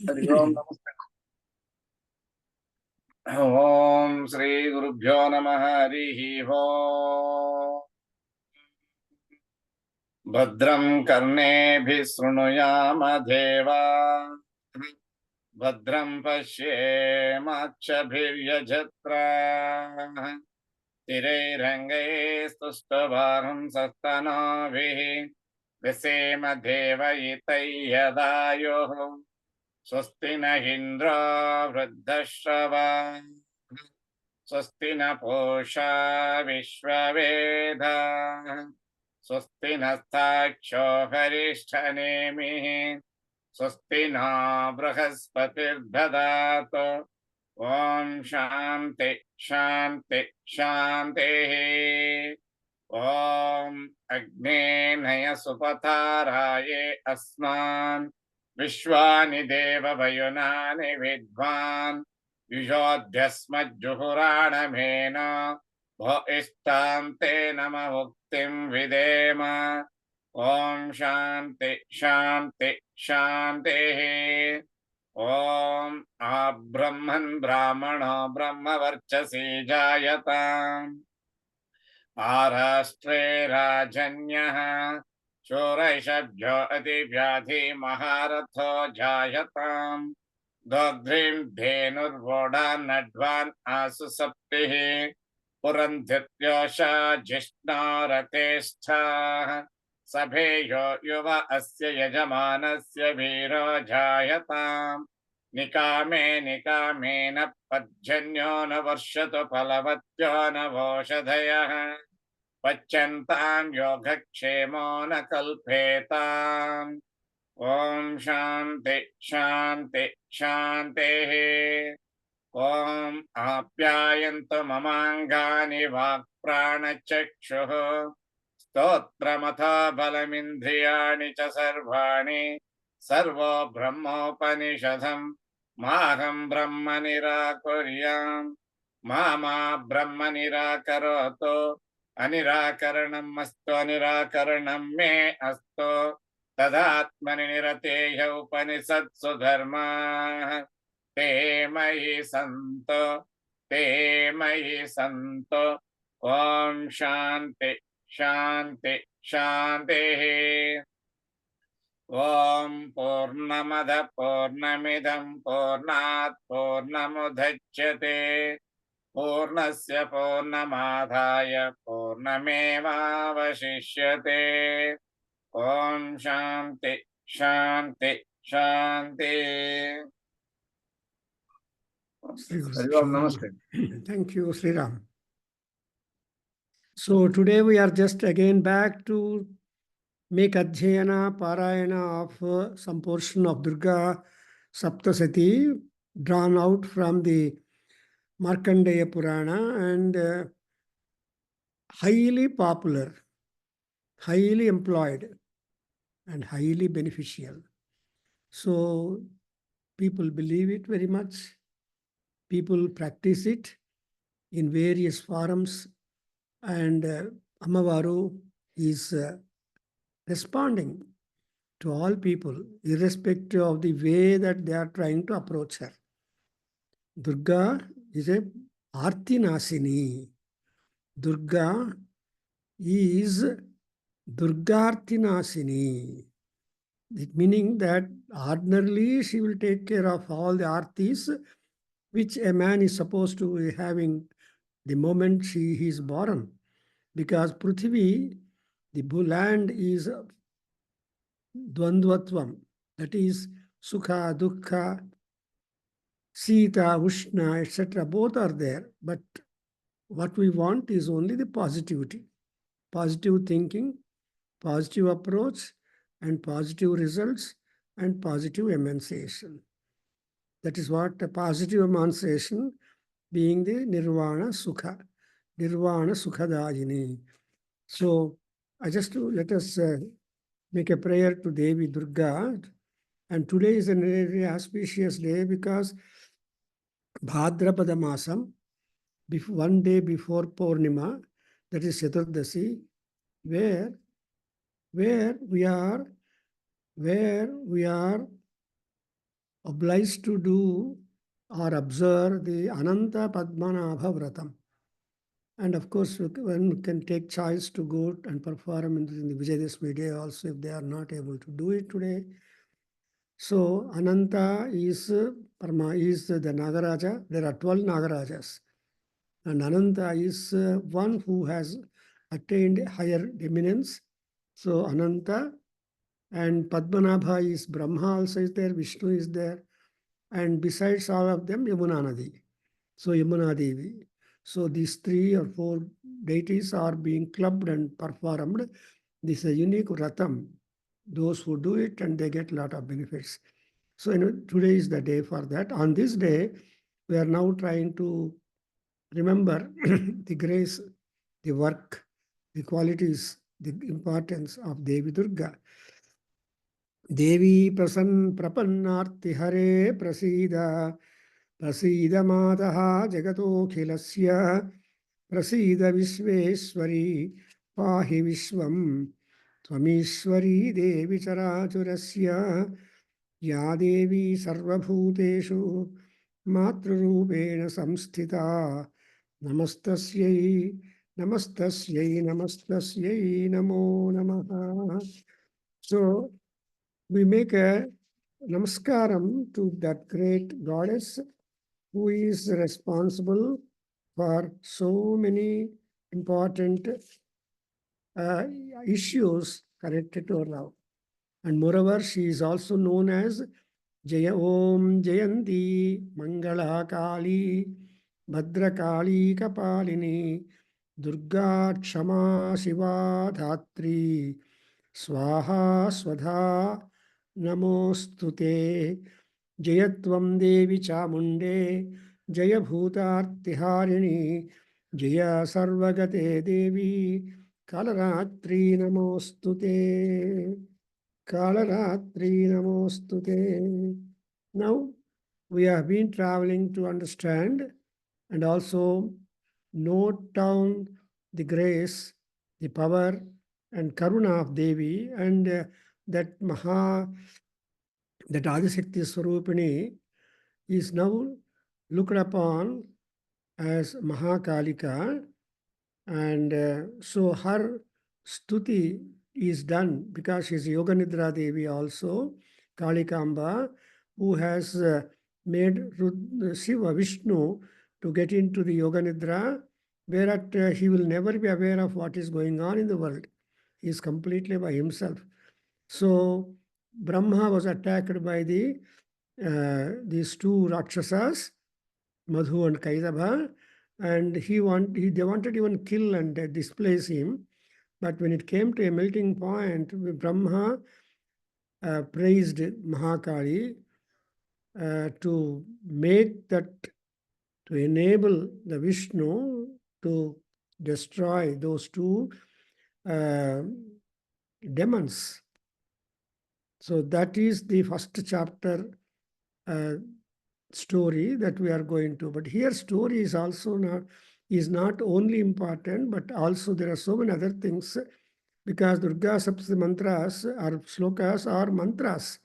हरि ओम नमस्ते। ओम श्री गुरुभ्यो नमः। हरिः ओम्। भद्रं कर्णेभिः शृणुयाम देवाः, भद्रं पश्येमाक्षभिर्यजत्राः, स्थिरैरङ्गैस्तुष्टुवागुंसस्तनूभिः व्यसेम देवयितैर्यदायुः। स्वस्ति न इन्द्रो वृद्धश्रवाः, स्वस्ति न पूषा विश्ववेदाः, स्वस्ति नस्ताक्षो हरिष्ठनेमिः, स्वस्ति न बृहस्पतिर्दधातु। ॐ शान्ति शान्ति शान्तिः। ॐ अग्ने नय सुपथाराये अस्मान् विश्वानि देववयुनानि विद्वान् युजोऽध्यस्मज्जुहुराणमेन भो इष्टान्ते नम मुक्तिं विदेम। ॐ शान्ति शान्ति शान्तिः। ॐ आब्रह्मन् ब्राह्मणो ब्रह्मवर्चसी जायताम्, आराष्ट्रे राजन्यः शूरैषभ्यो अतिव्याधि महारथो जायताम्, दोग्ध्रीं धेनुर्वोढान्नड्वान् आसु सप्तिः पुरन्धिर्योषा जिष्णो रथेष्ठाः, सभेयो युव अस्य यजमानस्य वीरो जायताम्, निकामे निकामेन पर्जन्यो न वर्षतु फलवत्यो न वोषधयः, पच्यन्तां योगक्षेमो न कल्पेताम्। ॐ शान्ति शान्ति शान्तिः। ॐ आप्यायन्तु ममाङ्गानि वाक्प्राणचक्षुः, स्तोत्रमथा बलमिन्द्रियाणि च सर्वाणि, सर्वो ब्रह्मोपनिषदम् माहं ब्रह्म निराकुर्याम्। मा ब्रह्म निराकरोतु, अनिराकरणम् अस्तु अनिराकरणम् मे अस्तु, तदात्मनि निरतेय उपनिषत्सु धर्माः ते मयि सन्तु, ते मयि सन्तु। ॐ शान्ति शान्ति शान्तिः। ॐ पूर्णमद पूर्णमिदं पूर्णात् पूर्णमुदच्यते, पूर्णस्य पूर्णमादाय पूर्णमेवावशिष्यते। ॐ शान्ति शान्ति शान्ति। हरि ओम नमस्ते। Thank you, Sri Ram. So today we are just again back to make Adhyayana, Parayana of some portion of Durga Saptasati drawn out from the Markandeya Purana, and highly popular, highly employed, and highly beneficial. So people believe it very much. People practice it in various forums, and Amavaru is responding to all people, irrespective of the way that they are trying to approach her. Durga is a Artinasini. Durga is Durgartinasini. It meaning that ordinarily she will take care of all the artis which a man is supposed to be having the moment he is born. Because Prithvi, the land is Dvandvatvam, that is Sukha, Dukkha, Sita, Ushna, etc. Both are there. But what we want is only the positivity, positive thinking, positive approach, and positive results, and positive emancipation. That is what a positive emancipation being the Nirvana Sukha, Nirvana Sukhadayini. So let us make a prayer to Devi Durga. And today is a very auspicious day because Bhadrapada Masam, one day before Purnima, that is Chaturdasi, where we are obliged to do or observe the Ananta Padmanabha Vratam. And of course, one can take choice to go and perform in the Vijayadashmi day also if they are not able to do it today. So Ananta is is the Nagaraja. There are 12 Nagarajas. And Ananta is one who has attained higher eminence. So Ananta, and Padmanabha is Brahma also is there, Vishnu is there. And besides all of them, Yamuna Nadi. So Yamuna Devi. So these 3 or 4 deities are being clubbed and performed. This is a unique Ratam. Those who do it and they get a lot of benefits. So today is the day for that. On this day, we are now trying to remember the grace, the work, the qualities, the importance of Devi Durga. Devi Prapannarti Hare Prasida Prasida Mataha Jagatokhilasya Prasida Vishveshwari Pahi Vishwam Tvamishwari Devi Charachurasya Ya Devi Sarvabhuteshu Matrurupena Samsthita Namastasyai Namastasyai Namastasyai Namo Namaha. So we make a namaskaram to that great goddess who is responsible for so many important issues connected to her love. And moreover, she is also known as Jaya Om Jayanti Mangala Kali Bhadra Kali Kapalini Durga Kshama Shiva Dhatri Swaha Swadha Namostute Jayatvam Devi Chamunde Jaya Bhutartiharini Jaya Sarvagate Devi Kalaratri Namostute Kalaratri Namostute. Now we have been traveling to understand and also note down the grace, the power and karuna of Devi, and that Adishakti Swarupini is now looked upon as Mahakalika, and so her stuti is done because she is Yoga Nidra Devi also, Kalikamba, who has made Shiva Vishnu to get into the Yoga Nidra, whereat he will never be aware of what is going on in the world. He is completely by himself. So Brahma was attacked by these 2 Rakshasas, Madhu and Kaidabha, and they wanted even kill and displace him. But when it came to a melting point, Brahma praised Mahakali to make that, to enable the Vishnu to destroy those 2 demons. So that is the first chapter story that we are going to. But here story is also not only important, but also there are so many other things, because Durga Saptasati mantras or slokas are mantras.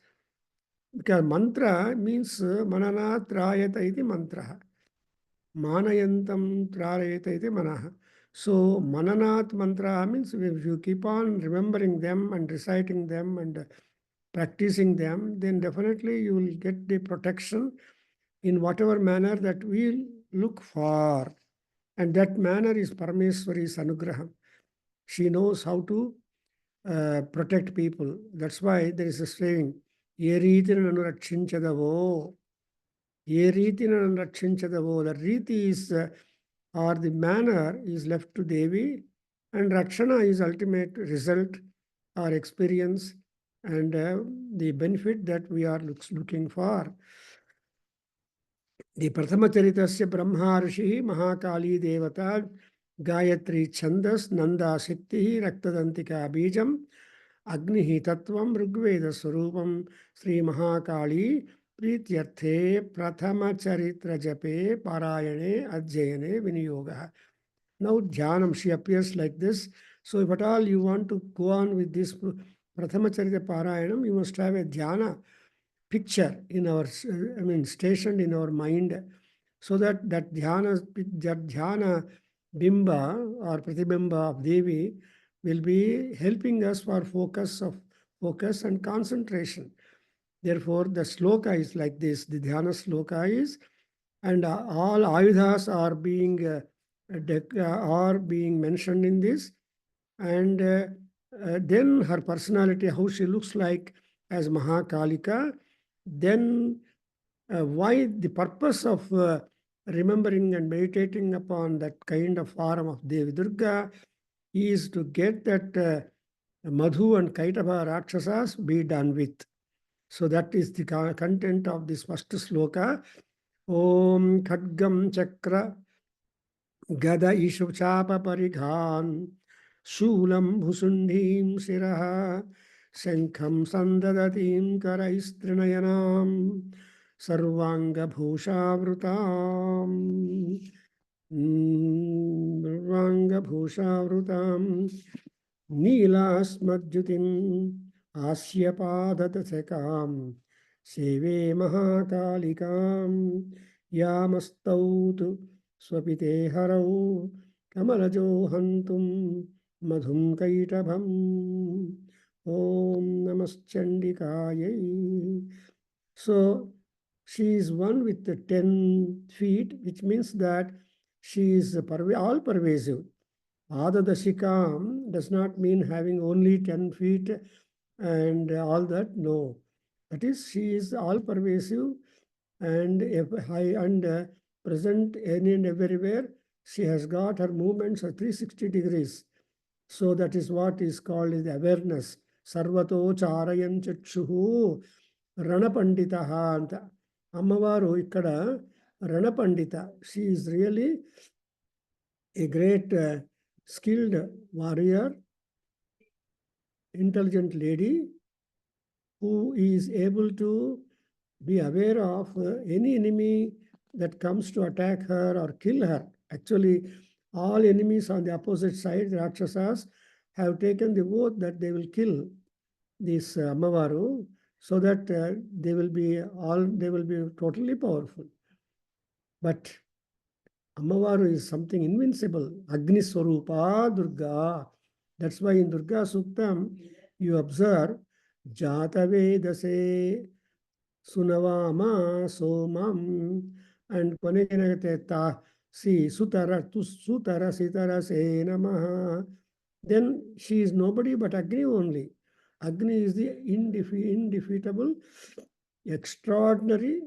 Because mantra means manana trayata iti mantra. Manayantam trayata iti manaha. So mananat mantra means if you keep on remembering them and reciting them and practicing them, then definitely you will get the protection in whatever manner that we look for. And that manner is Parameswari's Anugraham. She knows how to protect people. That's why there is a saying, Ye riti nanu rakshinchadavo. Ye riti nanu rakshinchadavo. The riti is, or the manner is left to Devi, and Rakshana is ultimate result or experience and the benefit that we are looking for. The Prathamacharitasya Brahmarshi Mahakali Devata Gayatri Chandas Nanda Shakti Raktadantika Bijam Agnihi Tattvam Rigveda Swarupam Sri Mahakali Prityarthe Prathamacharitra Jape Parayane Adhyayane Viniyoga. Now Dhyanam, she appears like this. So if at all you want to go on with this Prathamacharitra Parayanam, you must have a Dhyana picture in our, stationed in our mind, so that dhyana bimba or pratibimba of Devi will be helping us for focus and concentration. Therefore, the sloka is like this. The dhyana sloka is, and all ayudhas are being mentioned in this, and then her personality, how she looks like as Mahakalika. Then why the purpose of remembering and meditating upon that kind of form of Devi Durga is to get that Madhu and Kaitava Rakshasas be done with. So that is the content of this first sloka. Om Khadgam Chakra Gada Ishu Chapa Parighan Shulam Bhusundhim Siraha Sankham Sandadatim Karaistrinayanam Sarvanga Bhushavrutam Sarvanga Bhushavrutam Neelasmadjutim Asyapadatasekam Seve Mahakalikam Yamastautu Swapite Harau Kamalajo Hantum Madhum Kaitabham Om Namaschandikayai. So she is one with the 10 feet, which means that she is all pervasive. Adadashikam does not mean having only 10 feet and all that. No. That is, she is all pervasive and high and present any and everywhere. She has got her movements of 360 degrees. So that is what is called the awareness. Sarvato charayan chakshuhu ranapanditaha anta. Ammavaru ikkada ranapandita. She is really a great skilled warrior, intelligent lady who is able to be aware of any enemy that comes to attack her or kill her. Actually, all enemies on the opposite side, the Rakshasas, have taken the oath that they will kill this Ammavaru, so that they will be totally powerful. But Ammavaru is something invincible. Agni Swarupa Durga. That's why in Durga Suktam, you observe Jata Vedase Sunavama Somam, and Konegate Ta Si Sutara Sitara Se Namaha. Then she is nobody but Agni only. Agni is the indefeatable, extraordinary,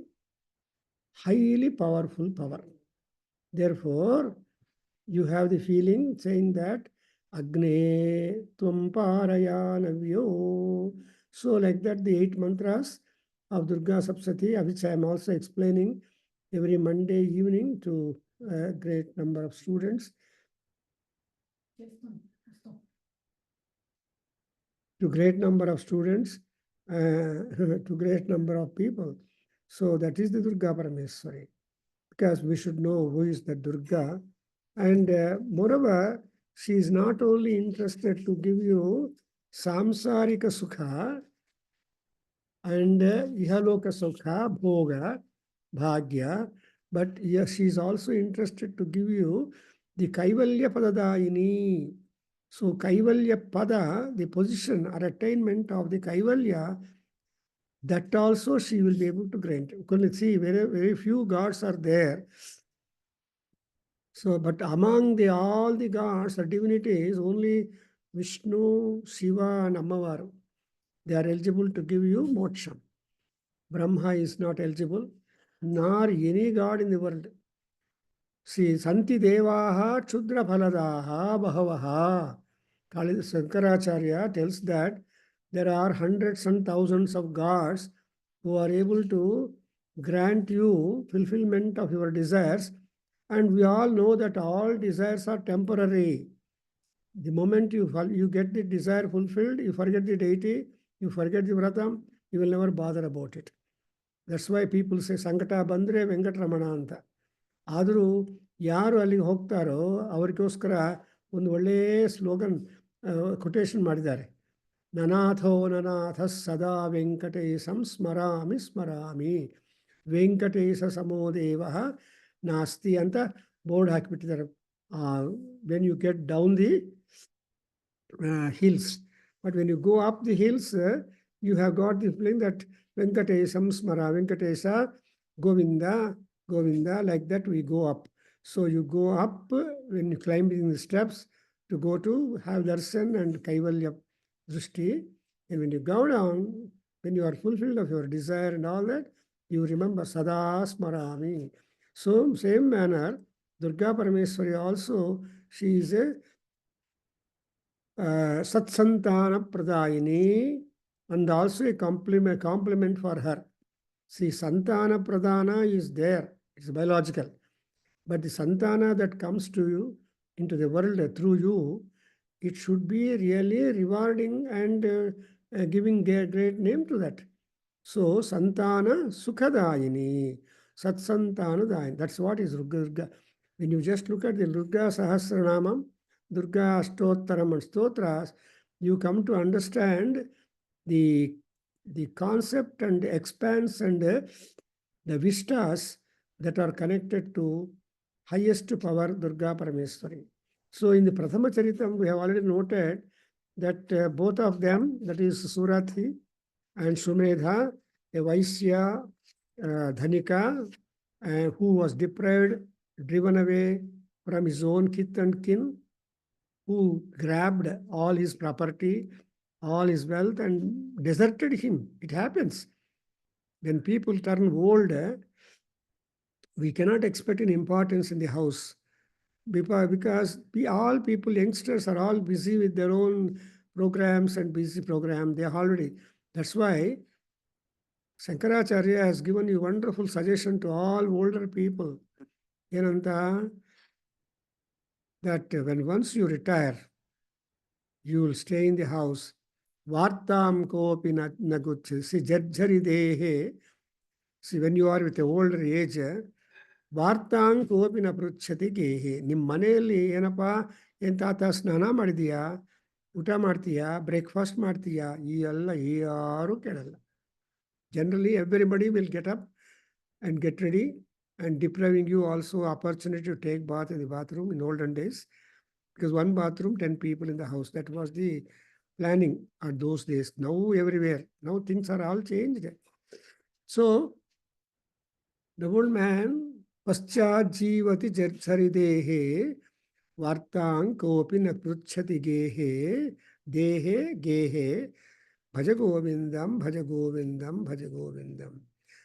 highly powerful power. Therefore, you have the feeling saying that Agne Tvam Parayanavyo. So like that, the 8 mantras of Durga Saptasati, which I am also explaining every Monday evening to a great number of students. To great number of students, to great number of people. So that is the Durga Parameswari, because we should know who is the Durga. And moreover, she is not only interested to give you samsarika sukha and ihaloka sukha, bhoga, bhagya, but yes, she is also interested to give you the kaivalya padadayini. So kaivalya pada, the position or attainment of the kaivalya, that also she will be able to grant. You can see very few gods are there. So, but among all the gods or divinities, only Vishnu, Shiva, and Ammavaru, they are eligible to give you moksha. Brahma is not eligible, nor any god in the world. See, Santi Devaha Chudra Phaladaha Bhavaha. Shankaracharya tells that there are hundreds and thousands of gods who are able to grant you fulfillment of your desires. And we all know that all desires are temporary. The moment you get the desire fulfilled, you forget the deity, you forget the vratam, you will never bother about it. That's why people say Sankata Bandre Venkatramana anta. ಆದರೂ ಯಾರು ಅಲ್ಲಿಗೆ ಹೋಗ್ತಾರೋ ಅವರಿಗೋಸ್ಕರ ಒಂದು ಒಳ್ಳೆಯ slogan quotation ಮಾಡಿದ್ದಾರೆ. Nanatho Nanathas Sada Venkatesam Smarami Smarami. Venkatesa Samodevaha Nasti Anta board hakbitidare. When you get down the hills. But when you go up the hills, you have got the feeling that Venkatesam Smara, Venkatesa, Govinda, Govinda, like that we go up. So you go up when you climb in the steps to go to have darshan and Kaivalya Drishti. And when you go down, when you are fulfilled of your desire and all that, you remember Sada Smarami. So, same manner, Durga Parameswari also, she is a Satsantana Pradayini, and also a compliment for her. See, Santana Pradana is there, it's biological. But the Santana that comes to you, into the world through you, it should be really rewarding and giving a great name to that. So, Santana Sukhadayini, Satsantana Dayini. That's what is Durga. When you just look at the Durga Sahasranamam, Durga Ashtottaram and Stotras, you come to understand the, the concept and expanse and the vistas that are connected to highest power Durga Parameswari. So in the Prathama Charitam, we have already noted that both of them, that is Surathi and Sumedha, a Vaisya, Dhanika, who was deprived, driven away from his own kith and kin, who grabbed all his property, all his wealth, and deserted him. It happens. When people turn old, we cannot expect an importance in the house because all people, youngsters, are all busy with their own programs and busy program. They are already. That's why Shankaracharya has given you wonderful suggestion to all older people. Yenanta, that when once you retire, you will stay in the house. Vartam kopi naguch. See, jarjari dehe. See, when you are with a older age, Vartam kopi na pruchati gehe. Nim maneli yenapa yen tata snana ಮಾಡಿದೀಯಾ ಊಟ ಮಾಡ್ತೀಯಾ breakfast ಮಾಡ್ತೀಯಾ ಈ ಎಲ್ಲ ಯಾರು ಕೇಳಲ್ಲ. Generally, everybody will get up and get ready, and depriving you also opportunity to take bath in the bathroom in olden days, because one bathroom, 10 people in the house. That was the planning at those days. Now everywhere. Now things are all changed. So the old man, Paschat Jivati Jarcharidehe, Vartang Kopi na Pruchati Gehe, Dehe, Gehe, Bhajagovindam, Bhajagovindam, Bhajagovindam.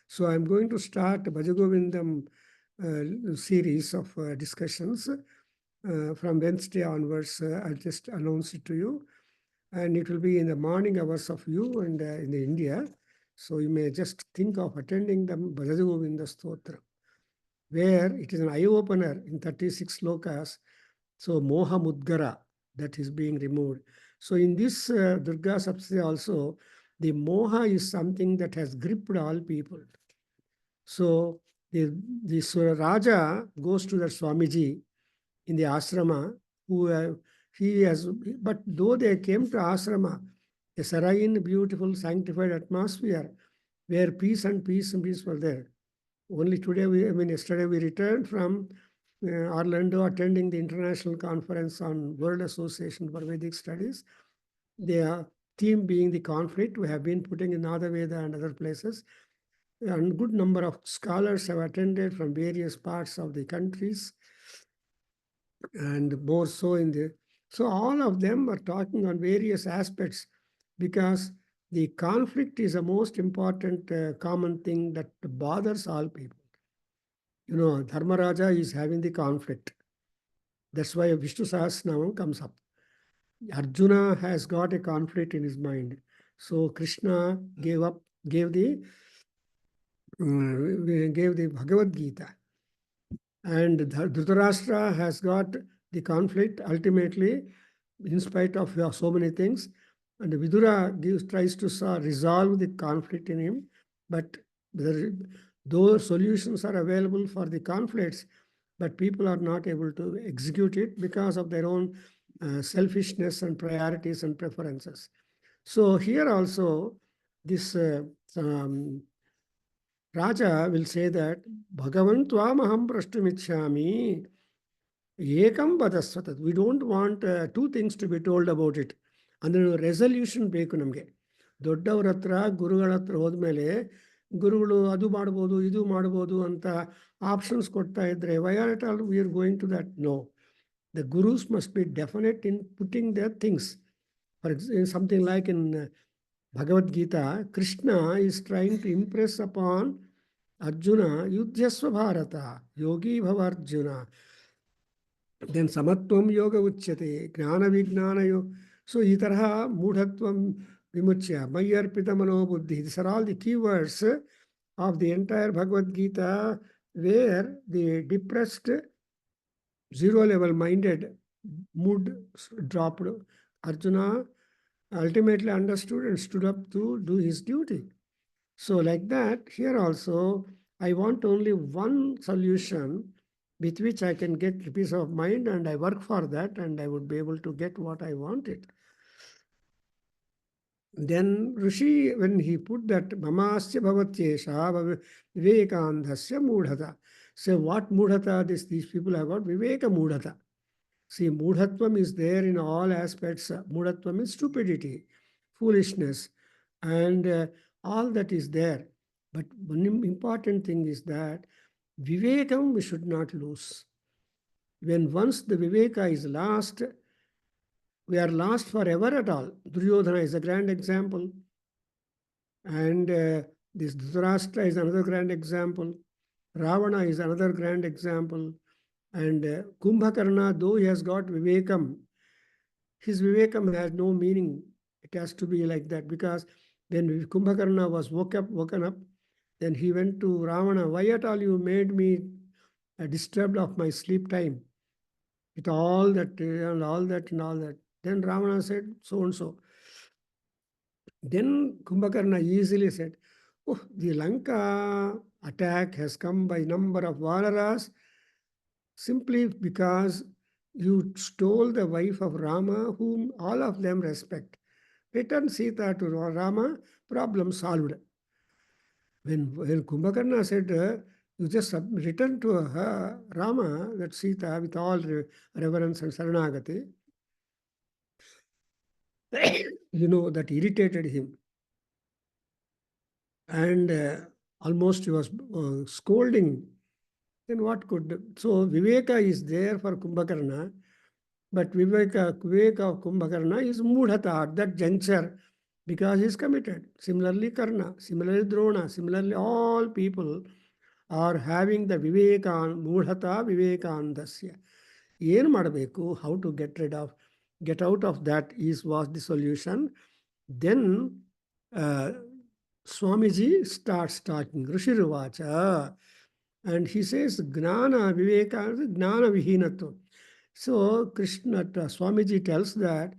So I'm going to start Bhajagovindam series of discussions from Wednesday onwards. I'll just announce it to you. And it will be in the morning hours of you and in India. So you may just think of attending the Bhajagovinda Stotra, where it is an eye-opener in 36 slokas. So Moha Mudgara, that is being removed. So in this Durga Saptasati also, the Moha is something that has gripped all people. So the Raja goes to the Swamiji in the ashrama, he has, but though they came to ashrama, a serene, beautiful, sanctified atmosphere where peace were there. Only today, yesterday we returned from Orlando attending the International Conference on World Association for Vedic Studies. The theme being the conflict, we have been putting in Nada Veda and other places. And good number of scholars have attended from various parts of the countries, and more so in the. So all of them are talking on various aspects, because the conflict is the most important common thing that bothers all people. You know, Dharmaraja is having the conflict. That's why Vishnu Sahasranamam comes up. Arjuna has got a conflict in his mind. So Krishna gave the Bhagavad Gita. And Dhritarashtra has got the conflict ultimately, in spite of so many things. And Vidura tries to resolve the conflict in him. But those solutions are available for the conflicts, but people are not able to execute it because of their own selfishness and priorities and preferences. So here also, this Raja will say that Bhagavan Tvamaham Prashtumichami Ekam Vadasvatat. We don't want two things to be told about it. ಅಂದ್ರೆ resolution ಬೇಕು ನಮಗೆ. ದೊಡ್ಡವ್ರ ಹತ್ರ ಗುರುಗಳ ಹತ್ರ ಹೋದ್ಮೇಲೆ ಗುರುಗಳು ಅದು ಮಾಡ್ಬೋದು ಇದು ಮಾಡ್ಬೋದು ಅಂತ ಆಪ್ಷನ್ಸ್ ಕೊಡ್ತಾ ಇದ್ರೆ why are it all we are going to that? No, the gurus must be definite in putting their things. For something like in Bhagavad Gita, Krishna is trying to impress upon Arjuna, Yudhyasva Bharata, Yogi Bhava Arjuna. Then Samatvam Yoga Uchyate, Gnana Vijnana Yoga. So, ಈ ತರಹ ಮೂಢತ್ವಂ ವಿಮುಚ್ಯ ಮಯ್ಯರ್ಪಿತ ಮನೋಬುದ್ಧಿ. These are all the keywords of the entire Bhagavad Gita, where the depressed, zero-level minded mood dropped. Arjuna ultimately understood and stood up to do his duty. So like that, here also, I want only one solution with which I can get peace of mind, and I work for that, and I would be able to get what I wanted. Then Rishi, when he put that Mamasya Bhavatyesha Vivekandhasya Mudhata. So what Mudhata these people have got? Viveka Mudhata. See, Mudhatvam is there in all aspects. Mudhatvam is stupidity, foolishness, and all that is there. But one important thing is that Vivekam we should not lose. When once the Viveka is lost, we are lost forever at all. Duryodhana is a grand example. And this Dhritarashtra is another grand example. Ravana is another grand example. And Kumbhakarna, though he has got Vivekam, his Vivekam has no meaning. It has to be like that, because when Kumbhakarna was woken up, then he went to Ravana, why at all you made me disturbed of my sleep time with all that and all that and all that. Then Ravana said so and so. Then Kumbhakarna easily said, oh, the Lanka attack has come by number of Vanaras simply because you stole the wife of Rama, whom all of them respect. Return Sita to Rama, problem solved. When Kumbhakarna said, you just return to her, Rama, that Sita, with all reverence and Saranagati, that irritated him. And almost he was scolding. Then what could... So Viveka is there for Kumbhakarna, but Viveka of Kumbhakarna is Mudhata at that juncture, because he is committed. Similarly Karna, similarly Drona, similarly all people are having the Mudhata Vivekandasya. ಏನು ಮಾಡಬೇಕು, how to get out of that was the solution. Then Swamiji starts talking, Rishiruvacha, and he says Gnana Viveka, Gnana Vihinatva. So Krishna, Swamiji tells that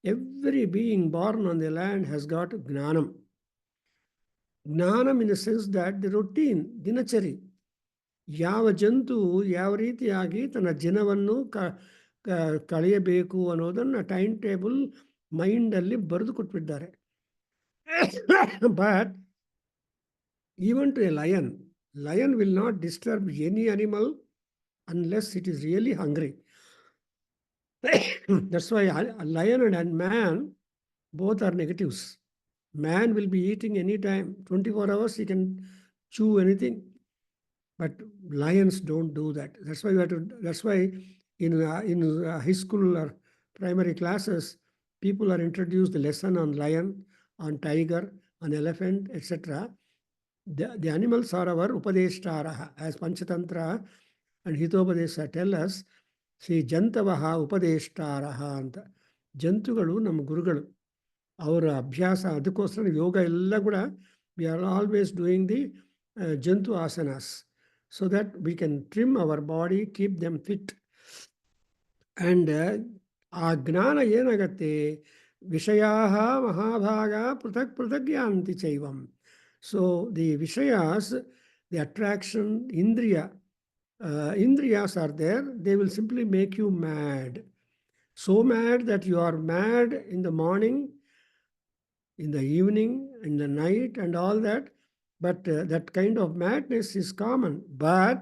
every being born on the land has got Gnanam. Gnanam in the sense that the routine, Dinachari. ಯಾವ ಜಂತು ಯಾವ ರೀತಿಯಾಗಿ ತನ್ನ ಜನವನ್ನು ಕಳೆಯಬೇಕು ಅನ್ನೋದನ್ನು time table ಮೈಂಡಲ್ಲಿ ಬರೆದು ಕೊಟ್ಬಿಟ್ಟಿದ್ದಾರೆ. But even to a lion will not disturb any animal unless it is really hungry. That's why a lion and man both are negatives. Man will be eating anytime, 24 hours he can chew anything. But lions don't do that. That's why in high school or primary classes, people are introduced the lesson on lion, on tiger, on elephant, etc. The animals are our upadeshtaraha, as Panchatantra and Hitopadesha tell us. See, jantavaha upadeshtaraha anta. Jantugalu ನಮ್ಮ ಗುರುಗಳು, ಅವರ ಅಭ್ಯಾಸ. ಅದಕ್ಕೋಸ್ಕರ ಯೋಗ ಎಲ್ಲ ಕೂಡ we are always doing the jantu asanas, so that we can trim our body, keep them fit. And ಆ ಜ್ಞಾನ ಏನಾಗತ್ತೆ, ವಿಷಯಾಹ ಮಹಾಭಾಗ ಪೃಥಕ್ ಪೃಥಕ್ ಯಾಂತಿ ಚೈವಂ. So the vishayas, the attraction, indriyas are there, they will simply make you mad. So mad that you are mad in the morning, in the evening, in the night, and all that. But that kind of madness is common. But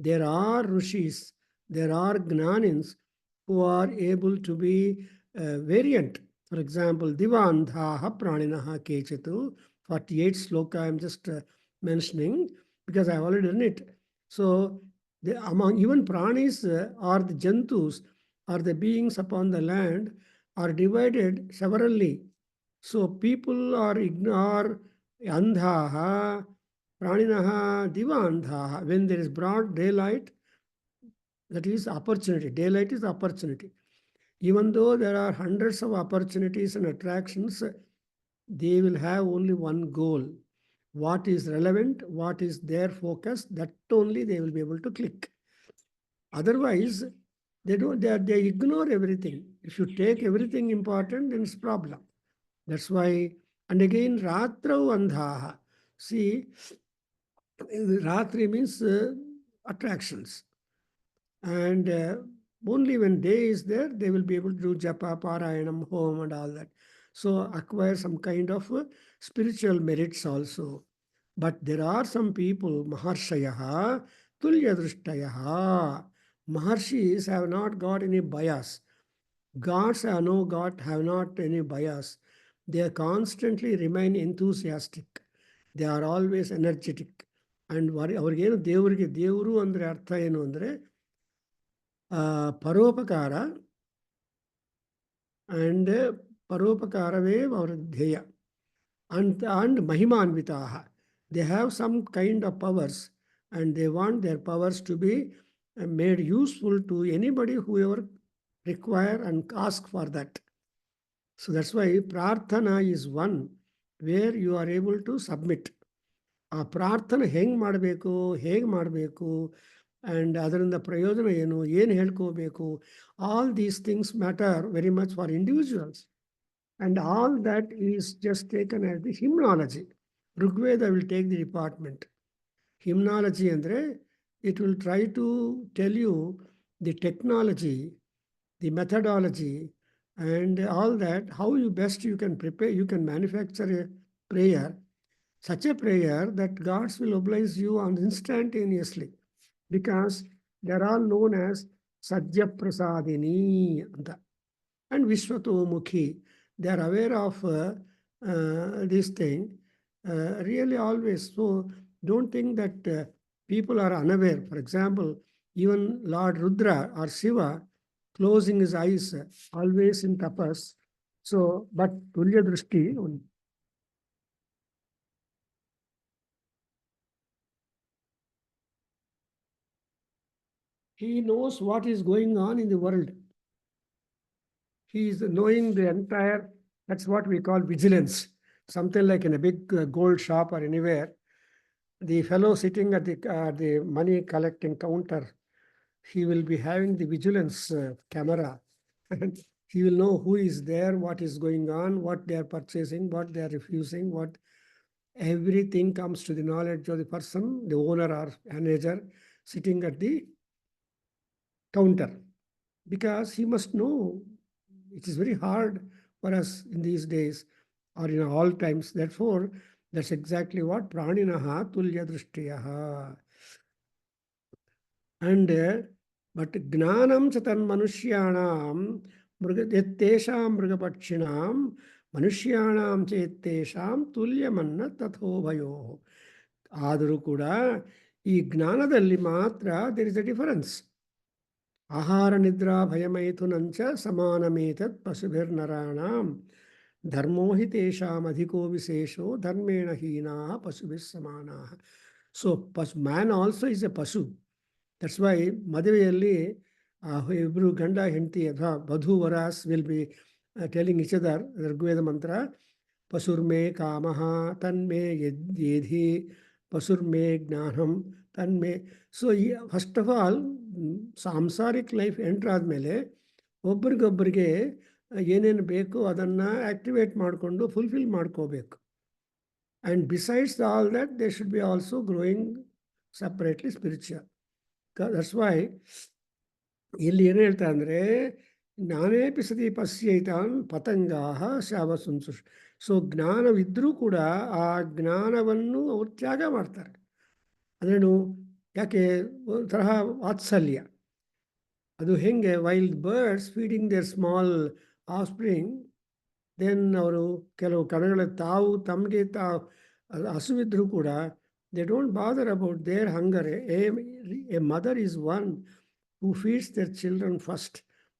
there are rishis, there are gnanins who are able to be variant. For example, Divandhaha Praninaha Kechitu, 48 sloka I'm just mentioning because I've already done it. So, among even pranis or the jantus or the beings upon the land are divided severally. So, people are ignore andhaha, praninaha, divandhaha. When there is broad daylight, that is opportunity. Daylight is opportunity. Even though there are hundreds of opportunities and attractions, they will have only one goal. What is relevant, what is their focus, that only they will be able to click. Otherwise, they ignore everything. If you take everything important, then it's problem. That's why, and again, Ratrau Andhaha. See, Ratri means attractions. And only when day is there, they will be able to do japa, parayanam, home, and all that. So acquire some kind of spiritual merits also. But there are some people, Maharshayaha, Tulyadrishtayaha. Maharshis have not got any bias. Gods have not any bias. They constantly remain enthusiastic. They are always energetic. And ಅವ್ರಿಗೇನು ದೇವರು ಅಂದರೆ ಅರ್ಥ ಏನು ಅಂದರೆ ಪರೋಪಕಾರ and ಪರೋಪಕಾರವೇ ಅವರ ಧ್ಯೇಯ and ಮಹಿಮಾನ್ವಿತಾಹ. They have some kind of powers and they want their powers to be made useful to anybody whoever require and ask for that. So that's why prarthana is one where you are able to submit. ಆ ಪ್ರಾರ್ಥನೆ ಹೆಂಗೆ ಮಾಡಬೇಕು, ಹೇಗೆ ಮಾಡಬೇಕು, and ಅದರಿಂದ ಪ್ರಯೋಜನ ಏನು ಹೇಳ್ಕೋಬೇಕು, all these things matter very much for individuals. And all that is just taken as the hymnology. Rigveda will take the department. Hymnology ಅಂದರೆ it will try to tell you the technology, the methodology, and all that, how you best you can prepare, you can manufacture a prayer, such a prayer that gods will oblige you on instantaneously, because they are all known as Sadhya Prasadini and Vishwatomukhi. They are aware of this thing really always. So don't think that people are unaware. For example, even Lord Rudra or Shiva closing his eyes always in tapas. So, but Tulya Drishti, he knows what is going on in the world. He is knowing the entire, that's what we call vigilance. Something like in a big gold shop or anywhere, the fellow sitting at the money collecting counter, he will be having the vigilance camera. And he will know who is there, what is going on, what they are purchasing, what they are refusing, what everything comes to the knowledge of the person, the owner or manager sitting at the counter, because he must know. It is very hard for us in these days or in all times. Therefore, that's exactly what praninaha tulya drishtiyaha. And but gnanam chatan manushyanam mrugatesham mrugapakshinam manushyanam chettesham tulyamanna tatho ಆದರೂ ಕೂಡ ಈ ಜ್ಞಾನದಲ್ಲಿ ಮಾತ್ರ there is a difference. ಆಹಾರ ನಿದ್ರಾ ಭಯಮೈಥುನಂಚ ಸಮಾನಮೇತತ್ ಪಶುಭಿರ್ನರಾಣಾಂ ಧರ್ಮೋ ಹಿ ತೇಷಾಂ ಅಧಿಕೋ ವಿಶೇಷೋ ಧರ್ಮೇಣ ಹೀನಾಃ ಪಶುಭಿಃ ಸಮಾನಾಃ. So man also is a ಪಶು. ದಟ್ಸ್ ವೈ ಮದುವೆಯಲ್ಲಿ ಇಬ್ಬರು ಗಂಡ ಹೆಂಡತಿ ಅಥವಾ ವಧು ವರಾಸ್ will be telling each other Rigveda mantra, ಪಶುರ್ಮೇ ಕಾಮಃ ತನ್ಮೇ ಯೇಧಿ ಪಶುರ್ಮೇ ಜ್ಞಾನಂ ತನ್ಮೇ. ಸೊ ಫಸ್ಟ್ ಆಫ್ ಆಲ್ ಸಾಂಸಾರಿಕ್ ಲೈಫ್ ಎಂಟ್ರ್ ಆದಮೇಲೆ ಒಬ್ರಿಗೊಬ್ಬರಿಗೆ ಏನೇನು ಬೇಕೋ ಅದನ್ನು ಆ್ಯಕ್ಟಿವೇಟ್ ಮಾಡಿಕೊಂಡು ಫುಲ್ಫಿಲ್ ಮಾಡ್ಕೋಬೇಕು. And besides all that they should be also growing separately spiritual. That's why ಇಲ್ಲಿ ಏನು ಹೇಳ್ತಾ ಅಂದರೆ ಜ್ಞಾನೇಪಿ ಸತಿ ಪಶ್ಯೈತಾನ್ ಪತಂಗಾ ಶಾವಸುಂಸು ಸೊ ಜ್ಞಾನವಿದ್ದರೂ ಕೂಡ ಆ ಜ್ಞಾನವನ್ನು ಅವ್ರು ತ್ಯಾಗ ಮಾಡ್ತಾರೆ. ಅಂದ್ರೇನು, ಯಾಕೆ? ಒಂದು ತರಹ ವಾತ್ಸಲ್ಯ. ಅದು ಹೆಂಗೆ? Wild birds feeding their small offspring, then ಅವರು ಕೆಲವು ಕಣಗಳ ತಾವು ತಮಗೆ ಹಸುವಿದ್ರೂ ಕೂಡ they don't bother about their hunger. A mother is one who feeds their children first,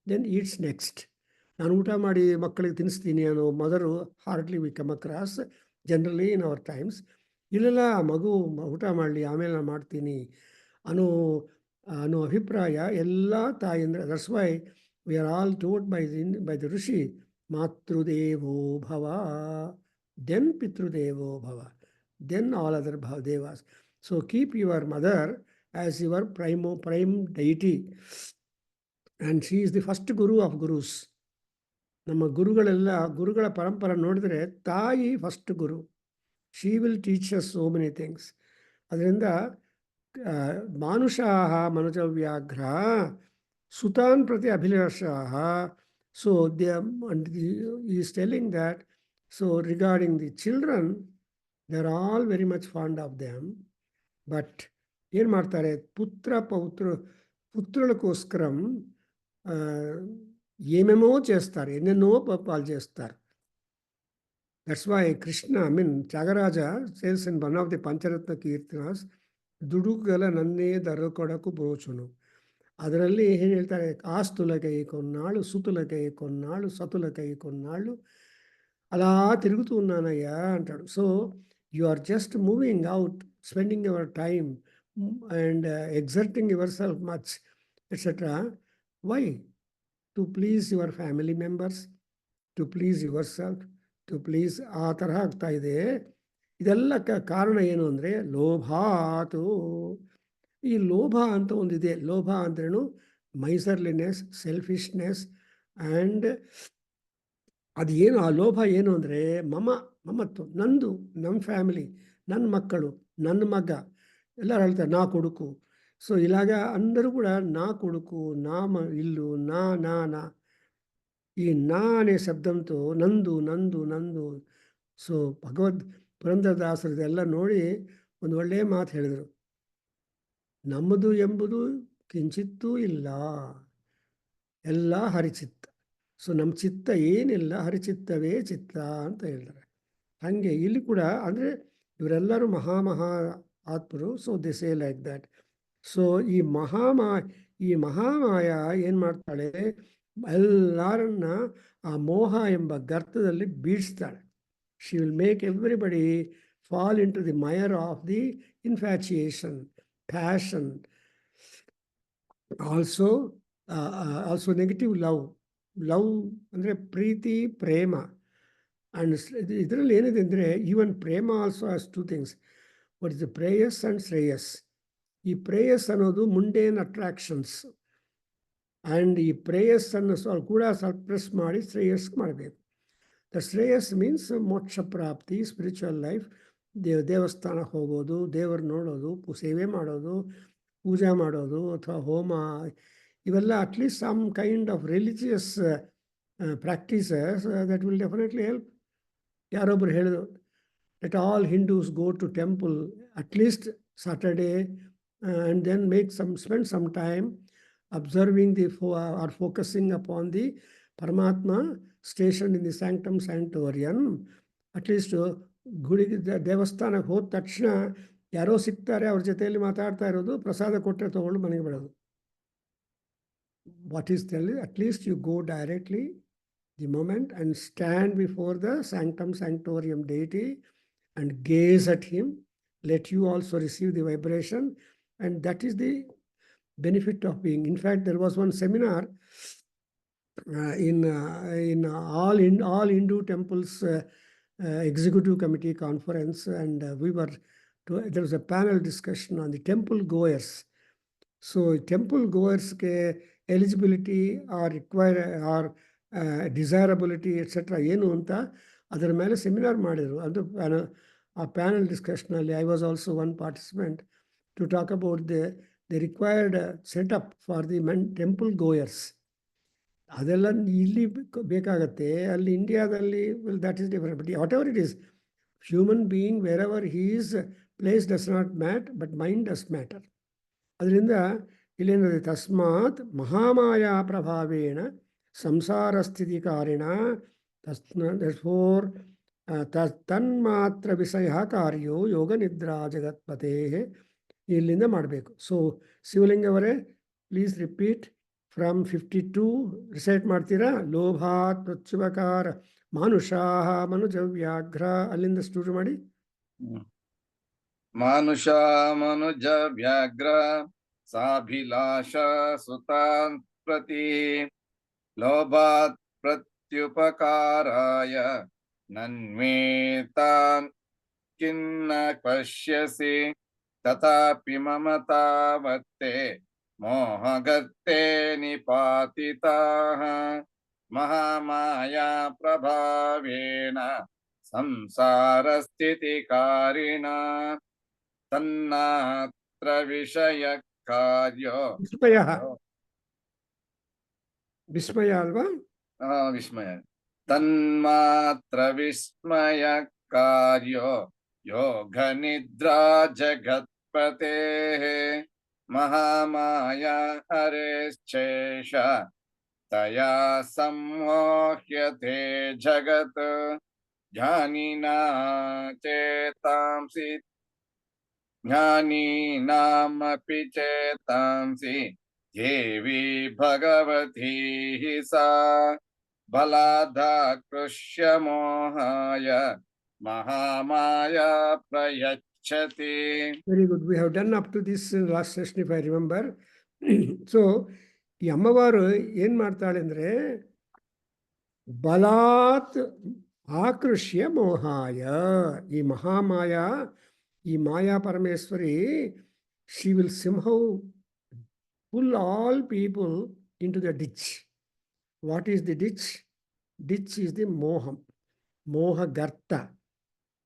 then eats next. ನಾನು ಊಟ ಮಾಡಿ ಮಕ್ಕಳಿಗೆ ತಿನ್ನಿಸ್ತೀನಿ ಅನ್ನೋ mother hardly we come across generally in our times. ಇಲ್ಲೆಲ್ಲ ಮಗು ಊಟ ಮಾಡಲಿ ಆಮೇಲೆ ನಾನು ಮಾಡ್ತೀನಿ ಅನ್ನೋ ಅನ್ನೋ ಅಭಿಪ್ರಾಯ ಎಲ್ಲ ತಾಯಿಯಿಂದ. That's why we are all told by the rishi, ಮಾತೃದೇವೋ ಭವ, ದೆನ್ ಪಿತೃದೇವೋ ಭವ, ದೆನ್ ಆಲ್ ಅದರ್ ದೇವಾಸ್. So keep your mother as your prime deity, and she is the first guru of gurus. ನಮ್ಮ ಗುರುಗಳ ಪರಂಪರೆ ನೋಡಿದರೆ ತಾಯಿ first guru. She will teach us so many things. ಅದರಿಂದ ಮಾನುಷಾಃ ಮನುಜವ್ಯಾಘ್ರ ಸುತಾನ್ ಪ್ರತಿ ಅಭಿಲಾಷಾಃ. So is telling that, so regarding the children, they are all very much fond of them. But ಏನು ಮಾಡ್ತಾರೆ? పుత్రులకోస్కరం ఏమేమో చేస్తారు, ఎన్నెన్నో పాపాలు చేస్తారు. దట్స్ వై కృష్ణ, త్యాగరాజ సేల్స్ in one of the Pancharatna ಕೀರ್ತನಾಸ್, ದುಡುಗಲ ನನ್ನೇ ದರಕೊಡಕು ಬ್ರೋಚುನು. ಅದರಲ್ಲಿ ಏನು ಹೇಳ್ತಾರೆ? ಆಸ್ತುಲ ಕೈ ಕೊನ್ನಾಳು, ಸುತುಲ ಕೈ ಕೊನ್ನಾಳು, ಸತುಲ ಕೈ ಕೊನ್ನಾಳು, అలా తిరుగుతూ ఉన్నానయ్యా అంటాడు. So you are just moving out, spending your time and exerting yourself much, etc. Why? To please your family members, to please yourself, to please ಆ ತರಹ ಆಗ್ತಾ ಇದೆ. ಇದೆಲ್ಲ ಕಾರಣ ಏನು ಅಂದರೆ ಲೋಭಾತು. ಈ ಲೋಭ ಅಂತ ಒಂದಿದೆ. ಲೋಭ ಅಂದ್ರೇನು? ಮೈಸರ್ಲಿನೆಸ್, ಸೆಲ್ಫಿಶ್ನೆಸ್. ಆ್ಯಂಡ್ ಅದು ಏನು, ಆ ಲೋಭ ಏನು ಅಂದರೆ ಮಮತ್ವ. ನಂದು, ನಮ್ಮ ಫ್ಯಾಮಿಲಿ, ನನ್ನ ಮಕ್ಕಳು, ನನ್ನ ಮಗ, ಎಲ್ಲರೂ ಹೇಳ್ತಾರೆ ನಾ ಕೊಡುಕು. ಸೊ ಇಲಾಗ అందరూ కూడా నా కొడుకు, నా ఇల్లు, నా ఈ నా అనే శబ్దంతో ನಂದು ನಂದು ನಂದು. ಸೊ ಪುರಂದರದಾಸರು ಇದೆಲ್ಲ ನೋಡಿ ಒಂದು ಒಳ್ಳೆಯ ಮಾತು ಹೇಳಿದರು. ನಮ್ಮದು ಎಂಬುದು ಕಿಂಚಿತ್ತೂ ಇಲ್ಲ, ಎಲ್ಲ ಹರಿಚಿತ್ತ. ಸೊ ನಮ್ಮ ಚಿತ್ತ ಏನಿಲ್ಲ, ಹರಿಚಿತ್ತವೇ ಚಿತ್ತ ಅಂತ ಹೇಳ್ತಾರೆ. ಹಾಗೆ ಇಲ್ಲಿ ಕೂಡ ಅಂದರೆ ಇವರೆಲ್ಲರೂ ಮಹಾ ಆತ್ಮರು. So they say like that. So ಈ ಮಹಾಮಾಯ ಏನು ಮಾಡ್ತಾಳೆ? ಎಲ್ಲರನ್ನ ಆ ಮೋಹ ಎಂಬ ಗರ್ತದಲ್ಲಿ ಬೀಳಿಸ್ತಾಳೆ. She will make everybody fall into the mire of the infatuation, passion, also negative love ಅಂದರೆ ಪ್ರೀತಿ, ಪ್ರೇಮ. ಆ್ಯಂಡ್ ಇದರಲ್ಲಿ ಏನಿದೆ ಅಂದರೆ ಈವನ್ ಪ್ರೇಮ also has two things. What is the ಪ್ರೇಯಸ್ ಆ್ಯಂಡ್ ಶ್ರೇಯಸ್. ಈ ಪ್ರೇಯಸ್ ಅನ್ನೋದು ಮುಂಡೇನ್ ಅಟ್ರಾಕ್ಷನ್ಸ್, ಆ್ಯಂಡ್ ಈ ಪ್ರೇಯಸ್ಸನ್ನು ಕೂಡ ಸಪ್ರೆಸ್ ಮಾಡಿ ಶ್ರೇಯಸ್ ಮಾಡಬೇಕು. ದ ಶ್ರೇಯಸ್ ಮೀನ್ಸ್ ಮೋಕ್ಷ ಪ್ರಾಪ್ತಿ, ಸ್ಪಿರಿಚುವಲ್ ಲೈಫ್, ದೇವಸ್ಥಾನಕ್ಕೆ ಹೋಗೋದು, ದೇವರು ನೋಡೋದು, ಸೇವೆ ಮಾಡೋದು, ಪೂಜೆ ಮಾಡೋದು, ಅಥವಾ ಹೋಮ, ಇವೆಲ್ಲ at least some kind of religious practices that will definitely help. ಯಾರೊಬ್ಬರು ಹೇಳಿದ್ರು, let all Hindus go to temple at least Saturday, and then spend some time observing or focusing upon the Paramatma stationed in the sanctum sanctorium. At least ಗುಡಿಗೆ ದೇವಸ್ಥಾನಕ್ಕೆ ಹೋದ ತಕ್ಷಣ ಯಾರೋ ಸಿಗ್ತಾರೆ, ಅವ್ರ ಜೊತೆಯಲ್ಲಿ ಮಾತಾಡ್ತಾ ಇರೋದು, ಪ್ರಸಾದ ಕೊಟ್ಟರೆ ತೊಗೊಂಡು ಮನೆಗೆ ಬಿಡೋದು. What is at least you go directly the moment and stand before the sanctum sanctorium deity and gaze at him. Let you also receive the vibration, and that is the benefit of being. In fact, there was one seminar in all Hindu temples executive committee conference, and there was a panel discussion on the temple goers. So temple goers ke eligibility or require or desirability etc. ಏನು ಅಂತ ಅದರ ಮೇಲೆ seminar ಮಾಡಿದರು. ಅದು ಆ panel ಡಿಸ್ಕಷನಲ್ಲಿ I was also one participant to talk about the required setup for the temple goers. ಅದೆಲ್ಲ ಇಲ್ಲಿ ಬೇಕಾಗತ್ತೆ, ಅಲ್ಲಿ ಇಂಡಿಯಾದಲ್ಲಿ will that is different. But whatever it is, human being wherever he is place does not matter, but mind does matter. ಅದರಿಂದ ಇಲ್ಲೇನಿದೆ, ತಸ್ಮಾತ್ ಮಹಾಮಾಯಾ ಪ್ರಭಾವೇಣ ಸಂಸಾರ ಸ್ಥಿತಿಕಾರಿಣ ತಸ್ಫೋರ್ ತನ್ಮಾತ್ರ ವಿಷಯ ಕಾರ್ಯೋ ಯೋಗ ನಿದ್ರಾ ಜಗತ್ಪತೆ. ಇಲ್ಲಿಂದ ಮಾಡಬೇಕು. ಸೊ ಶಿವಲಿಂಗವರೇ, ಪ್ಲೀಸ್ ರಿಪೀಟ್ ಫ್ರಮ್ 52 ರಿಸೈಟ್ ಮಾಡ್ತೀರಾ? ಲೋಭಾತ್ ಪ್ರತ್ಯುಪಕಾರ ಮಾನುಷಾಹ ಮನುಜವ್ಯಾಘ್ರ, ಅಲ್ಲಿಂದ ಸ್ಟೂರ್ ಮಾಡಿ. ಮಾನುಷ ಮನುಜ ವ್ಯಾಘ್ರ ಸಾಭಿಲಾಷ ಸುತಾನ್ ಪ್ರತಿ ಲೋಭಾತ್ ಪ್ರತ್ಯುಪಕಾರಾಯ ನನ್ಮೇತಾನ್ ಕಿನ್ನ ಪಶ್ಯಸಿ ತಥಾಪಿ ಮಮ ತಾವತ್ತೆ ಮೋಹಗತ್ತೆ ನಿಪಾತಿತಾಃ ಮಹಾಮಾಯಾ ಪ್ರಭಾವೇಣ ಸಂಸಾರ ಸ್ಥಿತಿಕಾರಿಣ ತನ್ನಾತ್ರ ವಿಷಯ ಕಾರ್ಯೋ ವಿಸ್ಮಯ, ವಿಸ್ಮಯ ಅಲ್ವಾ? ವಿಸ್ಮಯ. ತನ್ಮಾತ್ರ ವಿಸ್ಮಯ ಕಾರ್ಯೋ ಯೋಗ ನಿದ್ರಾ ಜಗತ್ಪತೆ ಮಹಾಮಾಯಾ ಹರೇಶ್ಚೇಷ ತಯಾ ಸಂಮೋಹ್ಯತೆ ಜಗತ್ ಜ್ಞಾನಿನಾ ಚೇತಾಂಸಿ ಜ್ಞಾನೀನಾಮಪಿ ಚೇತಾಂಸಿ ದೇವಿ ಭಗವತಿ ಸಾ ಬಲಾದಾಕೃಷ್ಯ ಮೋಹಾಯ ಮಹಾಮಾಯಾ ಪ್ರಯಚ್ಛತಿ. Very good. We have done up to this last session if I remember. So ಈ ಅಮ್ಮವಾರು ಏನು ಮಾಡ್ತಾಳೆ ಅಂದರೆ, ಬಲಾತ್ ಆಕೃಷ್ಯ ಮೋಹಾಯ, ಈ ಮಹಾಮಾಯ, ಈ Maya Parameshwari, she will somehow pull all people into the ditch. What is the ditch? Ditch is the moham, ಮೋಹಗರ್ತ.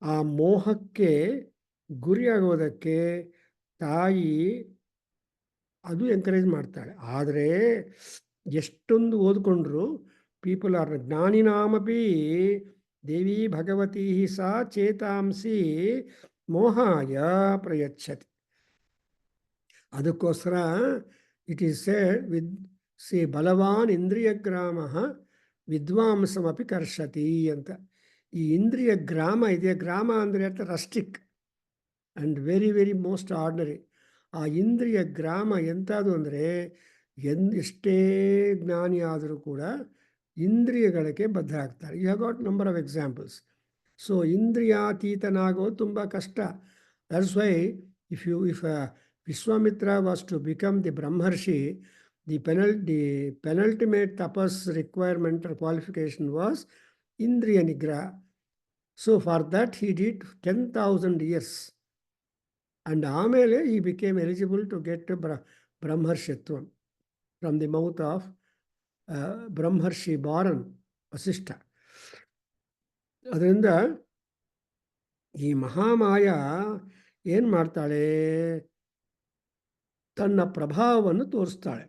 ಆ ಮೋಹಕ್ಕೆ ಗುರಿಯಾಗೋದಕ್ಕೆ ತಾಯಿ ಅದು ಎಂಕರೇಜ್ ಮಾಡ್ತಾಳೆ. ಆದರೆ ಎಷ್ಟೊಂದು ಓದ್ಕೊಂಡ್ರು, ಪೀಪಲ್ ಆರ್ ಜ್ಞಾನಿನಾಮಪಿ ದೇವಿ ಭಗವತಿ ಸಾ ಚೇತಾಂಸಿ ಮೋಹಾಯ ಪ್ರಯಚ್ಛತಿ. ಅದಕ್ಕೋಸ್ಕರ it is said with see ಬಲವಾನ್ ಇಂದ್ರಿಯ ಗ್ರಾಮ ವಿದ್ವಾಂಸಮಪಿ ಕರ್ಷತಿ ಅಂತ. ಈ ಇಂದ್ರಿಯ ಗ್ರಾಮ ಇದೆ, ಗ್ರಾಮ ಅಂದರೆ ಅರ್ಥ rustic and very very most ordinary. ಆ ಇಂದ್ರಿಯ ಗ್ರಾಮ ಎಂಥದ್ದು ಅಂದರೆ, ಎಷ್ಟೇ ಜ್ಞಾನಿ ಆದರೂ ಕೂಡ ಇಂದ್ರಿಯಗಳಿಗೆ ಬದ್ಧ ಆಗ್ತಾರೆ. You have got number of examples. So ಇಂದ್ರಿಯಾತೀತನಾಗೋದು ತುಂಬ ಕಷ್ಟ. That's why if Vishwamitra was to become the Brahmarshi, the penultimate tapas requirement or qualification was Indriya Nigraha. So for that he did 10,000 years. And Amele he became eligible to get Brahmarshitvam from the mouth of Brahmarshi born Vasishtha. ಅದರಿಂದ ಈ ಮಹಾಮಾಯ ಏನು ಮಾಡ್ತಾಳೆ, ತನ್ನ ಪ್ರಭಾವವನ್ನು ತೋರಿಸ್ತಾಳೆ.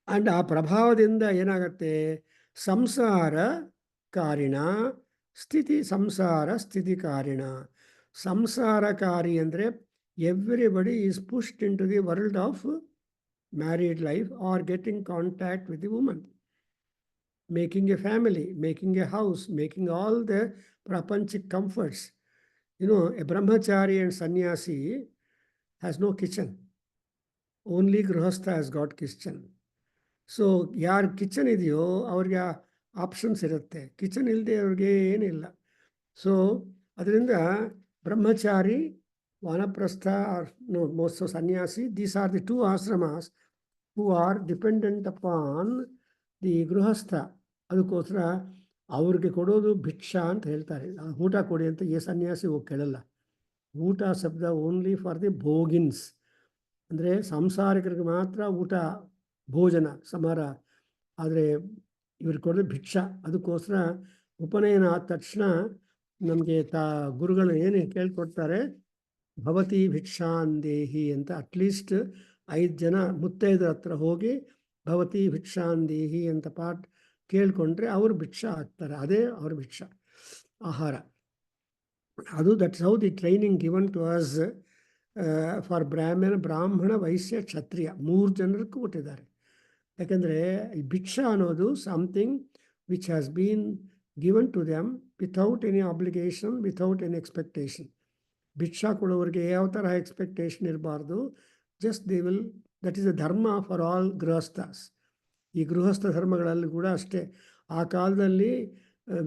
And ಆ ಪ್ರಭಾವದಿಂದ ಏನಾಗತ್ತೆ, ಸಂಸಾರ ಕಾರಿಣ ಸಂಸಾರ ಸ್ಥಿತಿಕಾರಿಣ. ಸಂಸಾರಕಾರಿ ಅಂದರೆ everybody is pushed into the world of married life or getting contact with the woman, making a family, making a house, making all the ಪ್ರಾಪಂಚಿಕ್ comforts. A brahmachari and sanyasi has no kitchen. Only Grihastha has got kitchen. So ಯಾರು kitchen ಇದೆಯೋ ಅವ್ರಿಗೆ options ಇರುತ್ತೆ, kitchen ಇಲ್ಲದೆ ಅವ್ರಿಗೆ ಏನಿಲ್ಲ. So ಅದರಿಂದ brahmachari, vanaprastha most sanyasi, these are the 2 ashramas who are dependent upon the grihastha. ಅದಕ್ಕೋಸ್ಕರ ಅವ್ರಿಗೆ ಕೊಡೋದು ಭಿಕ್ಷಾ ಅಂತ ಹೇಳ್ತಾರೆ. ಊಟ ಕೊಡಿ ಅಂತ ಈ ಸನ್ಯಾಸಿ ಹೋಗಿ ಕೇಳಲ್ಲ. ಊಟ ಶಬ್ದ ಓನ್ಲಿ ಫಾರ್ ದಿ ಭೋಗಿನ್ಸ್, ಅಂದರೆ ಸಂಸಾರಿಕರಿಗೆ ಮಾತ್ರ ಊಟ, ಭೋಜನ, ಸಮಾರ. ಆದರೆ ಇವ್ರಿಗೆ ಕೊಡೋದು ಭಿಕ್ಷಾ. ಅದಕ್ಕೋಸ್ಕರ ಉಪನಯನ ಆದ ತಕ್ಷಣ ನಮಗೆ ಗುರುಗಳು ಏನು ಕೇಳ್ಕೊಡ್ತಾರೆ, ಭವತಿ ಭಿಕ್ಷಾಂದೇಹಿ ಅಂತ. ಅಟ್ಲೀಸ್ಟ್ 5 ಜನ ಮುತ್ತೈದರ ಹತ್ರ ಹೋಗಿ ಭವತಿ ಭಿಕ್ಷಾಂದೇಹಿ ಅಂತ ಪಾಠ ಕೇಳ್ಕೊಂಡ್ರೆ ಅವರು ಭಿಕ್ಷಾ ಹಾಕ್ತಾರೆ. ಅದೇ ಅವ್ರ ಭಿಕ್ಷಾ ಆಹಾರ. ಅದು that's how the training given to us for Brahmana Vaishya ಕ್ಷತ್ರಿಯ 3 ಜನರಿಗೂ ಕೊಟ್ಟಿದ್ದಾರೆ. ಯಾಕೆಂದರೆ ಈ ಭಿಕ್ಷಾ ಅನ್ನೋದು something which has been given to them without any obligation, without any expectation. ಭಿಕ್ಷಾ ಕೊಡೋರಿಗೆ ಯಾವ ಥರ ಎಕ್ಸ್ಪೆಕ್ಟೇಷನ್ ಇರಬಾರ್ದು. Just they will, that is a dharma for all ಗೃಹಸ್ಥಾಸ್. ಈ ಗೃಹಸ್ಥ ಧರ್ಮಗಳಲ್ಲಿ ಕೂಡ ಅಷ್ಟೇ. ಆ ಕಾಲದಲ್ಲಿ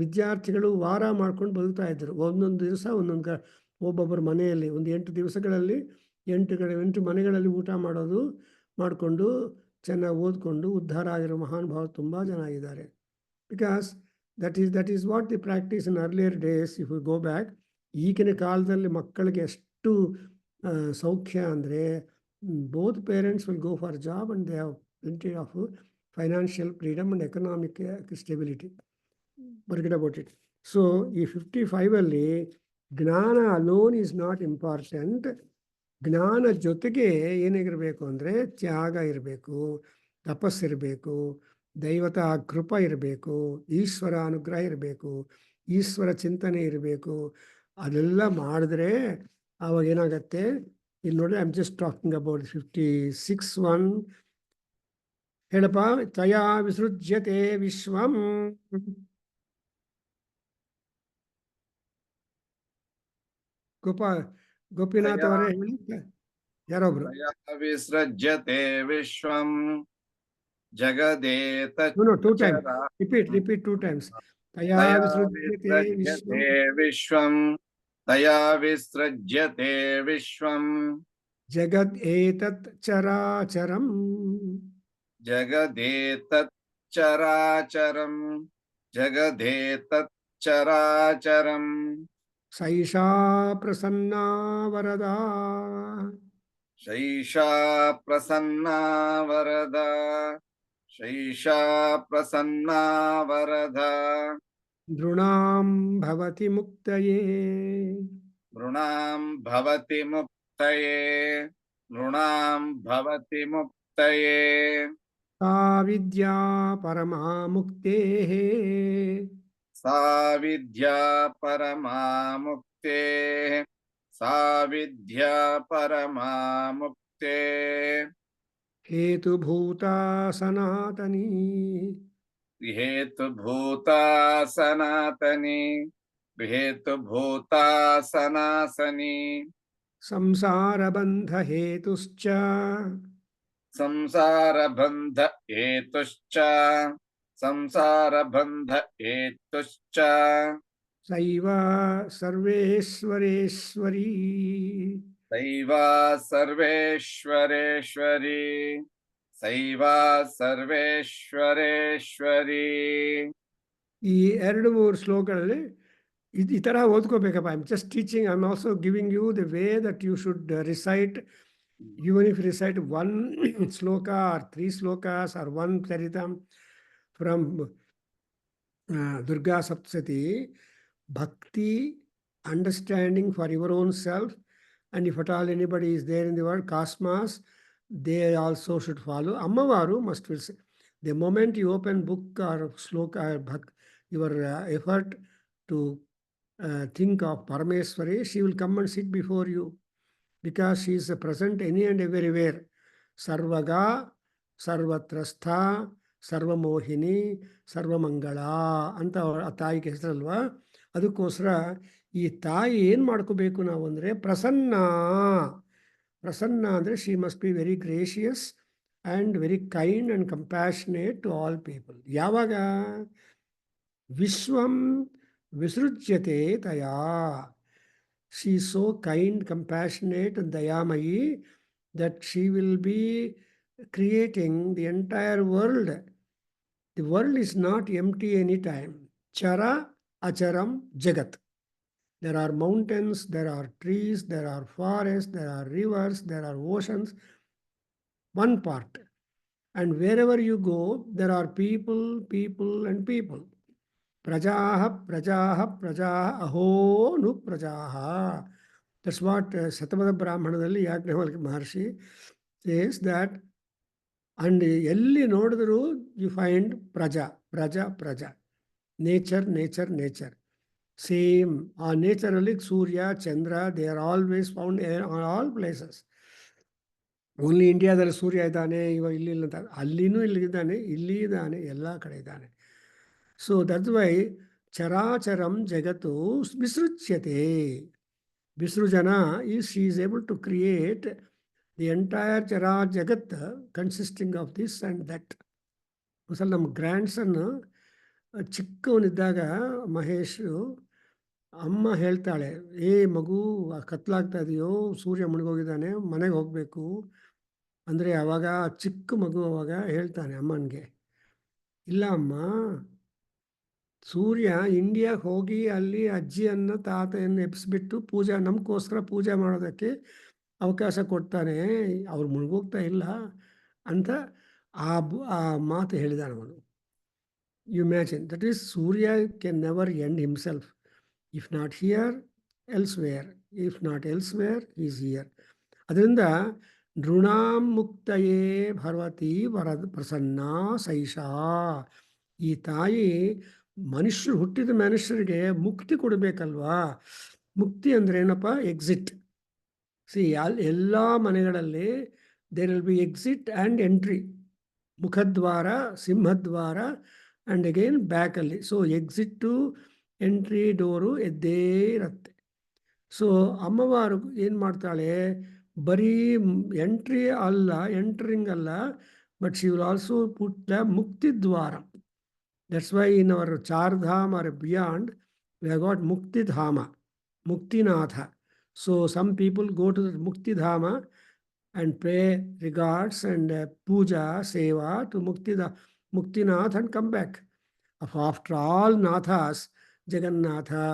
ವಿದ್ಯಾರ್ಥಿಗಳು ವಾರ ಮಾಡ್ಕೊಂಡು ಬದುಕ್ತಾ ಇದ್ದರು. ಒಂದೊಂದು ದಿವಸ ಒಂದೊಂದು ಒಬ್ಬೊಬ್ಬರ ಮನೆಯಲ್ಲಿ ಒಂದು 8 ದಿವಸಗಳಲ್ಲಿ 8 ಮನೆಗಳಲ್ಲಿ ಊಟ ಮಾಡೋದು ಮಾಡಿಕೊಂಡು ಚೆನ್ನಾಗಿ ಓದ್ಕೊಂಡು ಉದ್ಧಾರ ಆಗಿರೋ ಮಹಾನುಭಾವರು ತುಂಬ ಜನ ಇದ್ದಾರೆ. Because that is what the practice in earlier days. If you go back, ಈಗಿನ ಕಾಲದಲ್ಲಿ ಮಕ್ಕಳಿಗೆ ಎಷ್ಟು ಸೌಖ್ಯ ಅಂದರೆ, both parents will go for job and they have plenty of financial freedom and economic stability. Forget about it. So ಈ 55ಅಲ್ಲಿ ಜ್ಞಾನ alone is not important. ಜ್ಞಾನ ಜೊತೆಗೆ ಏನಾಗಿರಬೇಕು ಅಂದರೆ ತ್ಯಾಗ ಇರಬೇಕು, ತಪಸ್ಸಿರಬೇಕು, ದೈವತಾ ಕೃಪಾ ಇರಬೇಕು, ಈಶ್ವರ ಅನುಗ್ರಹ ಇರಬೇಕು, ಈಶ್ವರ ಚಿಂತನೆ ಇರಬೇಕು. ಅದೆಲ್ಲ ಮಾಡಿದ್ರೆ ಆವಾಗ ಏನಾಗತ್ತೆ, ಇಲ್ಲಿ ನೋಡಿ, I am just talking about 56:1. ಹೇಳಪ್ಪ. ತಯಾ ವಿಸೃಜ್ಯತೆ ವಿಶ್ವಂ. ಗೋಪಿನಾಥ್ ಅವರೇ ಹೇಳಿ, ಯಾರೊಬ್ರು. ವಿಸೃಜ್ಯತೆ ವಿಶ್ವಂ ಜಗದೇತ 2 times. Repeat 2 times. ತಯಾ ವಿಸೃಜ್ಯತೆ ವಿಶ್ವಂ ತಯಾ ವಿಸೃಜ್ಯತೆ ವಿಶ್ವಂ ಜಗದ್ ಏತತ್ ಚರಾಚರಂ. ಜಗದೇತತ್ ಚರಾಚರಂ ಜಗದೇತತ್ ಚರಾಚರಂ ಸೈಷಾ ಪ್ರಸನ್ನಾ ವರದಾ. ಶೈಷಾ ಪ್ರಸನ್ನಾ ವರದಾ ಶೈಷಾ ಪ್ರಸನ್ನಾ ವರದಾ ನೃಣಾಂ ಭವತಿ ಮುಕ್ತಯೇ. ನೃಣಾಂ ಭವತಿ ಮುಕ್ತಯೇ ನೃಣಾಂ ಭವತಿ ಮುಕ್ತಯೇ ಸಾ ವಿದ್ಯಾ ಪರಮಾ ಮುಕ್ತೇಃ. ಸಾ ವಿದ್ಯಾ ಪರಮಾ ಮುಕ್ತೇಃ ಸಾ ವಿದ್ಯಾ ಪರಮಾ ಮುಕ್ತೇಃ ಹೇತುಭೂತಾ ಸನಾತನೀ. ಹೇತುಭೂತಾ ಸನಾತನಿ ಹೇತುಭೂತಾ ಸನಾತನಿ ಸಂಸಾರಬಂಧ ಹೇತುಶ್ಚ. ಸಂಸಾರಬಂಧ ಹೇತುಶ್ಚ ಸಂಸಾರಬಂಧ ಹೇತುಶ್ಚ ಸೈವ ಸರ್ವೇಶ್ವರೇಶ್ವರೀ. ಸೈವ ಸರ್ವೇಶ್ವರೇಶ್ವರಿ ಸೈವ ಸರ್ವೇಶ್ವರೇಶ್ವರಿ. ಈ 2-3 ಶ್ಲೋಕಗಳಲ್ಲಿ ಈ ಥರ ಓದ್ಕೋಬೇಕಪ್ಪ. I am just teaching. I am also giving you the way that you should recite. Even if you recite 1 sloka or 3 slokas or 1 charitam from Durga Saptasati, bhakti, understanding for your own self, and if at all anybody is there in the world, cosmos, they also should follow. Ammavaru must will say. The moment you open book or sloka or your effort to think of Parameswari, she will come and sit before you. Because she is present any and everywhere. Sarvaga, ಸರ್ವತ್ರಸ್ಥ, ಸರ್ವಮೋಹಿನಿ, ಸರ್ವಮಂಗಳ ಅಂತ ಆ ತಾಯಿಗೆ ಹೆಸರಲ್ವಾ. ಅದಕ್ಕೋಸ್ಕರ ಈ ತಾಯಿ ಏನು ಮಾಡ್ಕೋಬೇಕು ನಾವು ಅಂದರೆ ಪ್ರಸನ್ನ. ಪ್ರಸನ್ನ ಅಂದರೆ she must be very gracious and very kind and compassionate to all people. ಯಾವಾಗ ವಿಶ್ವಂ ವಿಸೃಜ್ಯತೆ ತಯಾ, she is so kind, compassionate and dayamayi that she will be creating the entire world. The world is not empty anytime. Chara acharam jagat. There are mountains, there are trees, there are forests, there are rivers, there are oceans. One part. And wherever you go, there are people, people and people. Prajaha, prajaha, prajaha, aho nu prajaha. That's what Satamada Brahmanadalli Yajnavalkya Maharshi says, that and ಎಲ್ಲಿ ನೋಡಿದ್ರು you find ಪ್ರಜಾ ಪ್ರಜಾ ಪ್ರಜಾ, nature nature nature. Same ಆ ನೇಚರಲ್ಲಿ Surya Chandra they are always found all places. Only ಇಂಡಿಯಾದಲ್ಲಿ ಸೂರ್ಯ ಇದ್ದಾನೆ ಇವಾಗ ಇಲ್ಲಿ ಅಂತ, ಅಲ್ಲಿನೂ ಇಲ್ಲಿದ್ದಾನೆ, ಇಲ್ಲಿ ಇದ್ದಾನೆ, ಎಲ್ಲ ಕಡೆ ಇದ್ದಾನೆ. ಸೊ ದಟ್ಸ್ ವೈ ಚರಾಚರಂ ಜಗತ್ತು ವಿಸೃಜ್ಯತೆ. ವಿಸೃಜನ is she is able to create the entire ಚರಾ ಜಗತ್ consisting of this and that. ಒಂದ್ಸಲ ನಮ್ಮ ಗ್ರ್ಯಾಂಡ್ ಸನ್ ಚಿಕ್ಕವನಿದ್ದಾಗ ಮಹೇಶು, ಅಮ್ಮ ಹೇಳ್ತಾಳೆ, ಏ ಮಗು ಕತ್ಲಾಗ್ತಾ ಇದೆಯೋ, ಸೂರ್ಯ ಮುಳುಗೋಗಿದ್ದಾನೆ, ಮನೆಗೆ ಹೋಗಬೇಕು ಅಂದರೆ ಅವಾಗ ಚಿಕ್ಕ ಮಗು ಅವಾಗ ಹೇಳ್ತಾನೆ ಅಮ್ಮನಿಗೆ, ಇಲ್ಲ ಅಮ್ಮ, ಸೂರ್ಯ ಇಂಡಿಯಾಗೆ ಹೋಗಿ ಅಲ್ಲಿ ಅಜ್ಜಿಯನ್ನು ತಾತೆಯನ್ನು ಎಬ್ಬಿಸ್ಬಿಟ್ಟು ಪೂಜೆ ನಮಗೋಸ್ಕರ ಪೂಜೆ ಮಾಡೋದಕ್ಕೆ ಅವಕಾಶ ಕೊಡ್ತಾನೆ, ಅವ್ರು ಮುಳುಗೋಗ್ತಾ ಇಲ್ಲ ಅಂತ ಆ ಮಾತು ಹೇಳಿದಾನೆ ಅವನು. You imagine, that is Surya can never end himself. If not here elsewhere, if not elsewhere is here. ಅದರಿಂದ ನೃಣಾಂ ಮುಕ್ತಯೇ ಭರ್ವತಿ ವರದ್ ಪ್ರಸನ್ನ ಸೈಷಾ. ಈ ತಾಯಿ ಮನುಷ್ಯರು ಹುಟ್ಟಿದ ಮನುಷ್ಯರಿಗೆ ಮುಕ್ತಿ ಕೊಡಬೇಕಲ್ವಾ. ಮುಕ್ತಿ ಅಂದರೆ ಏನಪ್ಪ? ಎಕ್ಸಿಟ್. ಸಿ ಎಲ್ಲ ಮನೆಗಳಲ್ಲಿ there will be exit and entry. ಮುಖದ್ವಾರ, ಸಿಂಹದ್ವಾರ ಆ್ಯಂಡ್ ಅಗೇನ್ ಬ್ಯಾಕಲ್ಲಿ. ಸೊ ಎಕ್ಸಿಟ್ಟು ಎಂಟ್ರಿ ಡೋರು ಎದ್ದೇ ಇರುತ್ತೆ. ಸೊ ಅಮ್ಮವಾರು ಏನು ಮಾಡ್ತಾಳೆ, ಬರೀ ಎಂಟ್ರಿ ಅಲ್ಲ, ಎಂಟ್ರಿಂಗ್ ಅಲ್ಲ, but she will also put the ಮುಕ್ತಿದ್ವಾರ. That's why in our Chardham or beyond, we have got Muktidhama, Muktinatha. So some people go to the Muktidhama and pay regards and puja, seva to Muktinath and come back. After all Nathas, Jagannatha,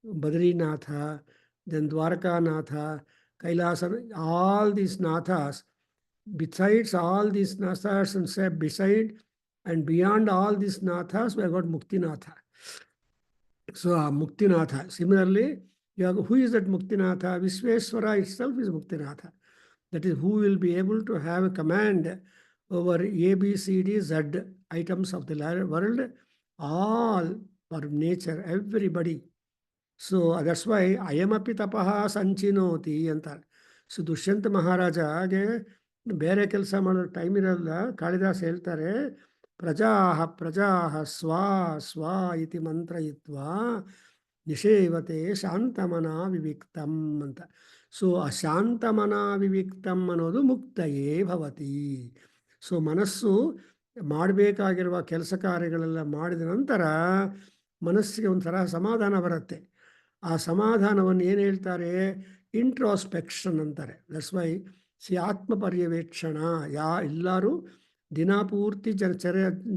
Badrinatha, then Dwarkanatha, Kailasa, all these Nathas, besides all these Nathas and say beside and beyond all these Nathas, we have got Muktinatha. So Muktinatha. Similarly, you have, who is that Muktinatha? Vishweswara itself is Muktinatha. That is who will be able to have a command over A, B, C, D, Z items of the world, all for nature, everybody. So that's why ayamapi tapaha sanchinoti ಅಂತಾರೆ. So Dushyanta ಮಹಾರಾಜಗೆ ಬೇರೆ ಕೆಲಸ ಮಾಡೋ time ಇರಲ್ಲ. ಕಾಳಿದಾಸ ಹೇಳ್ತಾರೆ, ಪ್ರಜಾಹ ಪ್ರಜಾಹ ಸ್ವಾ ಸ್ವಾ ಇತಿ ಮಂತ್ರಯಿತ್ವಾ ನಿಷೇವತೆ ಶಾಂತಮನ ವಿವಿಕ್ತಂ ಅಂತ. So ಆ ಶಾಂತಮನ ವಿವಿಕ್ತಂ ಅನ್ನೋದು ಮುಕ್ತಯೇ ಭವತಿ. ಸೊ ಮನಸ್ಸು ಮಾಡಬೇಕಾಗಿರುವ ಕೆಲಸ ಕಾರ್ಯಗಳೆಲ್ಲ ಮಾಡಿದ ನಂತರ ಮನಸ್ಸಿಗೆ ಒಂಥರ ಸಮಾಧಾನ ಬರುತ್ತೆ. ಆ ಸಮಾಧಾನವನ್ನು ಏನು ಹೇಳ್ತಾರೆ? ಇಂಟ್ರಾಸ್ಪೆಕ್ಷನ್ ಅಂತಾರೆ. ದಟ್ಸ್ ವೈ ಆತ್ಮ ಪರ್ಯವೇಕ್ಷಣ. ಎಲ್ಲರೂ ದಿನಪೂರ್ತಿ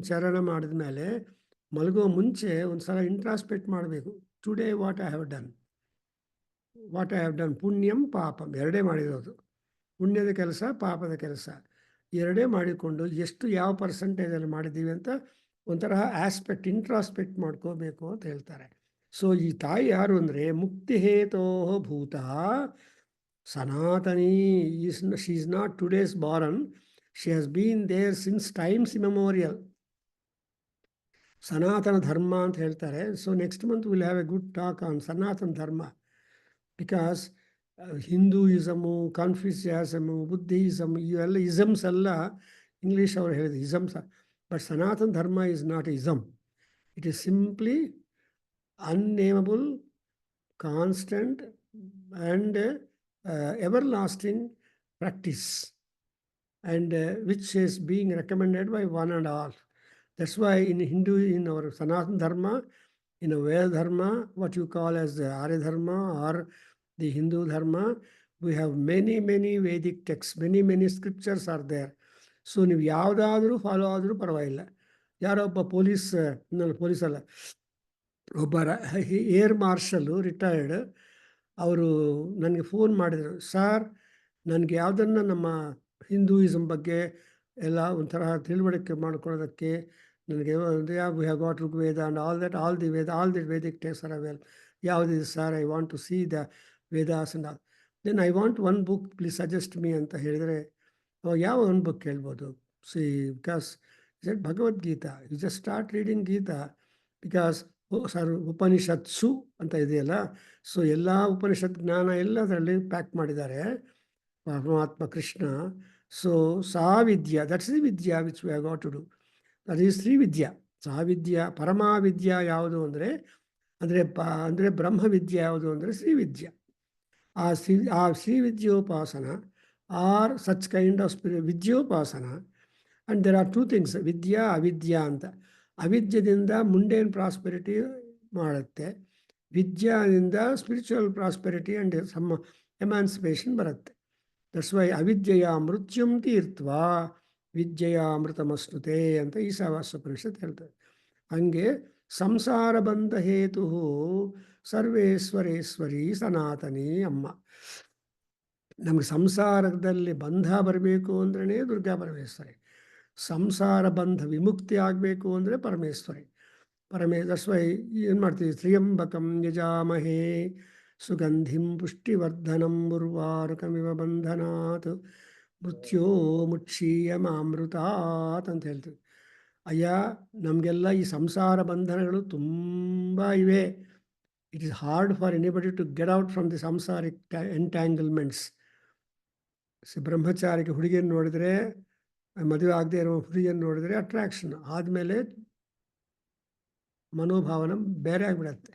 ಚರಣ ಮಾಡಿದ ಮೇಲೆ ಮಲಗೋ ಮುಂಚೆ ಒಂದು ಸಲ ಇಂಟ್ರಾಸ್ಪೆಕ್ಟ್ ಮಾಡಬೇಕು. Today what I have done, ಪುಣ್ಯಂ ಪಾಪಂ ಎರಡೇ ಮಾಡಿರೋದು. ಪುಣ್ಯದ ಕೆಲಸ, ಪಾಪದ ಕೆಲಸ ಎರಡೇ ಮಾಡಿಕೊಂಡು ಎಷ್ಟು ಯಾವ ಪರ್ಸೆಂಟೇಜಲ್ಲಿ ಮಾಡಿದ್ದೀವಿ ಅಂತ ಒಂಥರ ಆಸ್ಪೆಕ್ಟ್ ಇಂಟ್ರಾಸ್ಪೆಕ್ಟ್ ಮಾಡ್ಕೋಬೇಕು ಅಂತ ಹೇಳ್ತಾರೆ. ಸೊ ಈ ತಾಯಿ ಯಾರು ಅಂದರೆ ಮುಕ್ತಿ ಹೇತೋ ಭೂತ ಸನಾತನಿ. She is not today's born, she has been there since times immemorial. Sanatana Dharma ಅಂತ ಹೇಳ್ತಾರೆ. So next month will have a good talk on Sanatana Dharma. Because ಹಿಂದೂಯಿಸಮು, ಕಾನ್ಫ್ಯೂಷಿಯಾಸಮು, Buddhism ಇವೆಲ್ಲ ಇಸಮ್ಸ್ ಎಲ್ಲ ಇಂಗ್ಲೀಷ್ ಅವರು ಹೇಳಿದ್ರು ಇಸಮ್ಸ್. But Sanatana Dharma is not ism. It is simply unnamable, constant and everlasting practice, and which is being recommended by one and all. That's why in Hindu, in our Sanatana Dharma, in a Veda Dharma, what you call as the Arya Dharma or the Hindu Dharma, we have many Vedic texts, many scriptures are there. So ನೀವು ಯಾವುದಾದ್ರೂ follow ಆದರೂ ಪರವಾಗಿಲ್ಲ. ಯಾರೋ ಒಬ್ಬ police ಅಲ್ಲ, ಒಬ್ಬ air ಮಾರ್ಷಲ್ಲು retired, ಅವರು ನನಗೆ ಫೋನ್ ಮಾಡಿದರು, ಸರ್ ನನಗೆ ಯಾವುದನ್ನು ನಮ್ಮ ಹಿಂದೂಯಿಸಮ್ ಬಗ್ಗೆ ಎಲ್ಲ ಒಂಥರ ತಿಳುವಳಿಕೆ ಮಾಡ್ಕೊಳ್ಳೋದಕ್ಕೆ ನನಗೆ we have got Rigveda and all the vedic text are avail. ಯಾವುದಿದೆ sir, I want to see the Vedas and all. Then I want one book, please suggest me ಅಂತ ಹೇಳಿದರೆ, ಅವಾಗ ಯಾವ ಒಂದು ಬುಕ್ ಹೇಳ್ಬೋದು? See, because he said Bhagavad Gita. You just start reading Gita because ಉಪನಿಷತ್ಸು ಅಂತ ಇದೆಯಲ್ಲ, so ಎಲ್ಲ ಉಪನಿಷತ್ ಜ್ಞಾನ ಎಲ್ಲದರಲ್ಲಿ ಪ್ಯಾಕ್ ಮಾಡಿದ್ದಾರೆ ಪರಮಾತ್ಮ ಕೃಷ್ಣ. ಸೊ ಸಾ ವಿದ್ಯಾ, that's the vidya which we have got to do. That is Shri Vidya. ಸಾ ವಿದ್ಯಾ, ಪರಮಾವಿದ್ಯಾ ಯಾವುದು ಅಂದರೆ ಬ್ರಹ್ಮವಿದ್ಯೆ ಯಾವುದು ಅಂದರೆ ಶ್ರೀವಿದ್ಯಾ. ಆ ಶ್ರೀ ವಿದ್ಯೋಪಾಸನ ಆರ್ ಸಚ್ ಕೈಂಡ್ ಆಫ್ ವಿದ್ಯೋಪಾಸನ. And there are two things, ವಿದ್ಯಾ ಅವಿದ್ಯಾ ಅಂತ. ಅವಿದ್ಯದಿಂದ ಮುಂಡೇನ್ ಪ್ರಾಸ್ಪೆರಿಟಿ ಮಾಡುತ್ತೆ, ವಿದ್ಯಾದಿಂದ spiritual prosperity and some emancipation ಬರುತ್ತೆ. ದಟ್ಸ್ ವೈ ಅವಿದ್ಯೆಯ ಮೃತ್ಯುಂ ತೀರ್ತ್ವಾ ವಿದ್ಯೆಯ ಅಮೃತಮಸ್ನುತೆ ಅಂತ ಈಶಾವಾಸ್ಯೋಪನಿಷತ್ ಹೇಳ್ತದೆ. ಹಂಗೆ ಸಂಸಾರ ಬಂಧ ಹೇತು ಸರ್ವೇಶ್ವರೇಶ್ವರಿ ಸನಾತನಿ ಅಮ್ಮ. ನಮಗೆ ಸಂಸಾರದಲ್ಲಿ ಬಂಧ ಬರಬೇಕು ಅಂದ್ರೇ ದುರ್ಗಾ ಪರಮೇಶ್ವರಿ, ಸಂಸಾರ ಬಂಧ ವಿಮುಕ್ತಿ ಆಗಬೇಕು ಅಂದರೆ ಪರಮೇಶ್ವರಿ. ದಸ್ವೈ ಏನು ಮಾಡ್ತೀವಿ, ತ್ರ್ಯಂಬಕಂ ಯಜಾಮಹೇ ಸುಗಂಧಿಂ ಪುಷ್ಟಿವರ್ಧನಂ ಉರ್ವಾರುಕಮಿವ ಬಂಧನಾತ್ ಮೃತ್ಯೋ ಮುಕ್ಷೀಯಮಾಮೃತಾತ್ ಅಂತ ಹೇಳ್ತೀವಿ. ಅಯ್ಯ, ನಮಗೆಲ್ಲ ಈ ಸಂಸಾರ ಬಂಧನಗಳು ತುಂಬ ಇವೆ. It is hard for anybody to get out from the ಸಂಸಾರಿಕ್ ಎಂಟ್ಯಾಂಗಲ್ಮೆಂಟ್ಸ್. ಬ್ರಹ್ಮಚಾರಿಗೆ ಹುಡುಗಿಯನ್ನು ನೋಡಿದರೆ, ಮದುವೆ ಆಗದೆ ಇರೋ ಹುಡುಗಿಯನ್ನು ನೋಡಿದರೆ ಅಟ್ರಾಕ್ಷನ್, ಆದಮೇಲೆ ಮನೋಭಾವನ ಬೇರೆ ಆಗಿಬಿಡತ್ತೆ.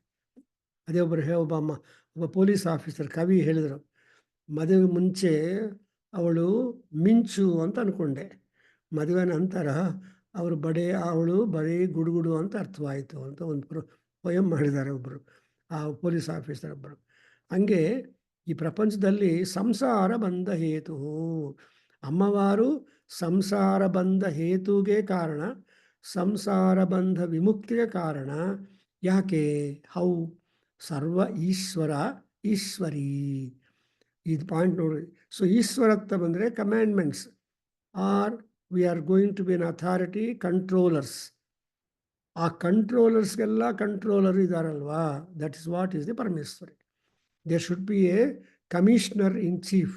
ಅದೇ ಒಬ್ಬ ಪೊಲೀಸ್ ಆಫೀಸರ್ ಕವಿ ಹೇಳಿದರು, ಮದುವೆ ಮುಂಚೆ ಅವಳು ಮಿಂಚು ಅಂತ ಅಂದ್ಕೊಂಡೆ, ಮದುವೆ ನಂತರ ಅವಳು ಬರೀ ಗುಡುಗುಡು ಅಂತ ಅರ್ಥವಾಯಿತು ಅಂತ ಒಂದು ಪೊಯಮ್ ಮಾಡಿದ್ದಾರೆ ಒಬ್ಬರು, ಆ ಪೊಲೀಸ್ ಆಫೀಸರ್ ಒಬ್ಬರು. ಹಂಗೆ ಈ ಪ್ರಪಂಚದಲ್ಲಿ ಸಂಸಾರ ಬಂಧ ಹೇತು, ಅಮ್ಮವಾರು ಸಂಸಾರ ಬಂಧ ಹೇತುಗೆ ಕಾರಣ, ಸಂಸಾರ ಬಂಧ ವಿಮುಕ್ತಿಗೆ ಕಾರಣ. ಯಾಕೆ? ಹೌ? ಸರ್ವ ಈಶ್ವರಿ. ಇದು ಪಾಯಿಂಟ್ ನೋಡಿ. ಸೊ ಈಶ್ವರತ್ವ ಬಂದರೆ commandments are we are going to be an authority, controllers. ಆ ಕಂಟ್ರೋಲರ್ಸ್ಗೆಲ್ಲ ಕಂಟ್ರೋಲರ್ ಇದ್ದಾರಲ್ವಾ, that is what is the Parameshwari. There should be a commissioner in chief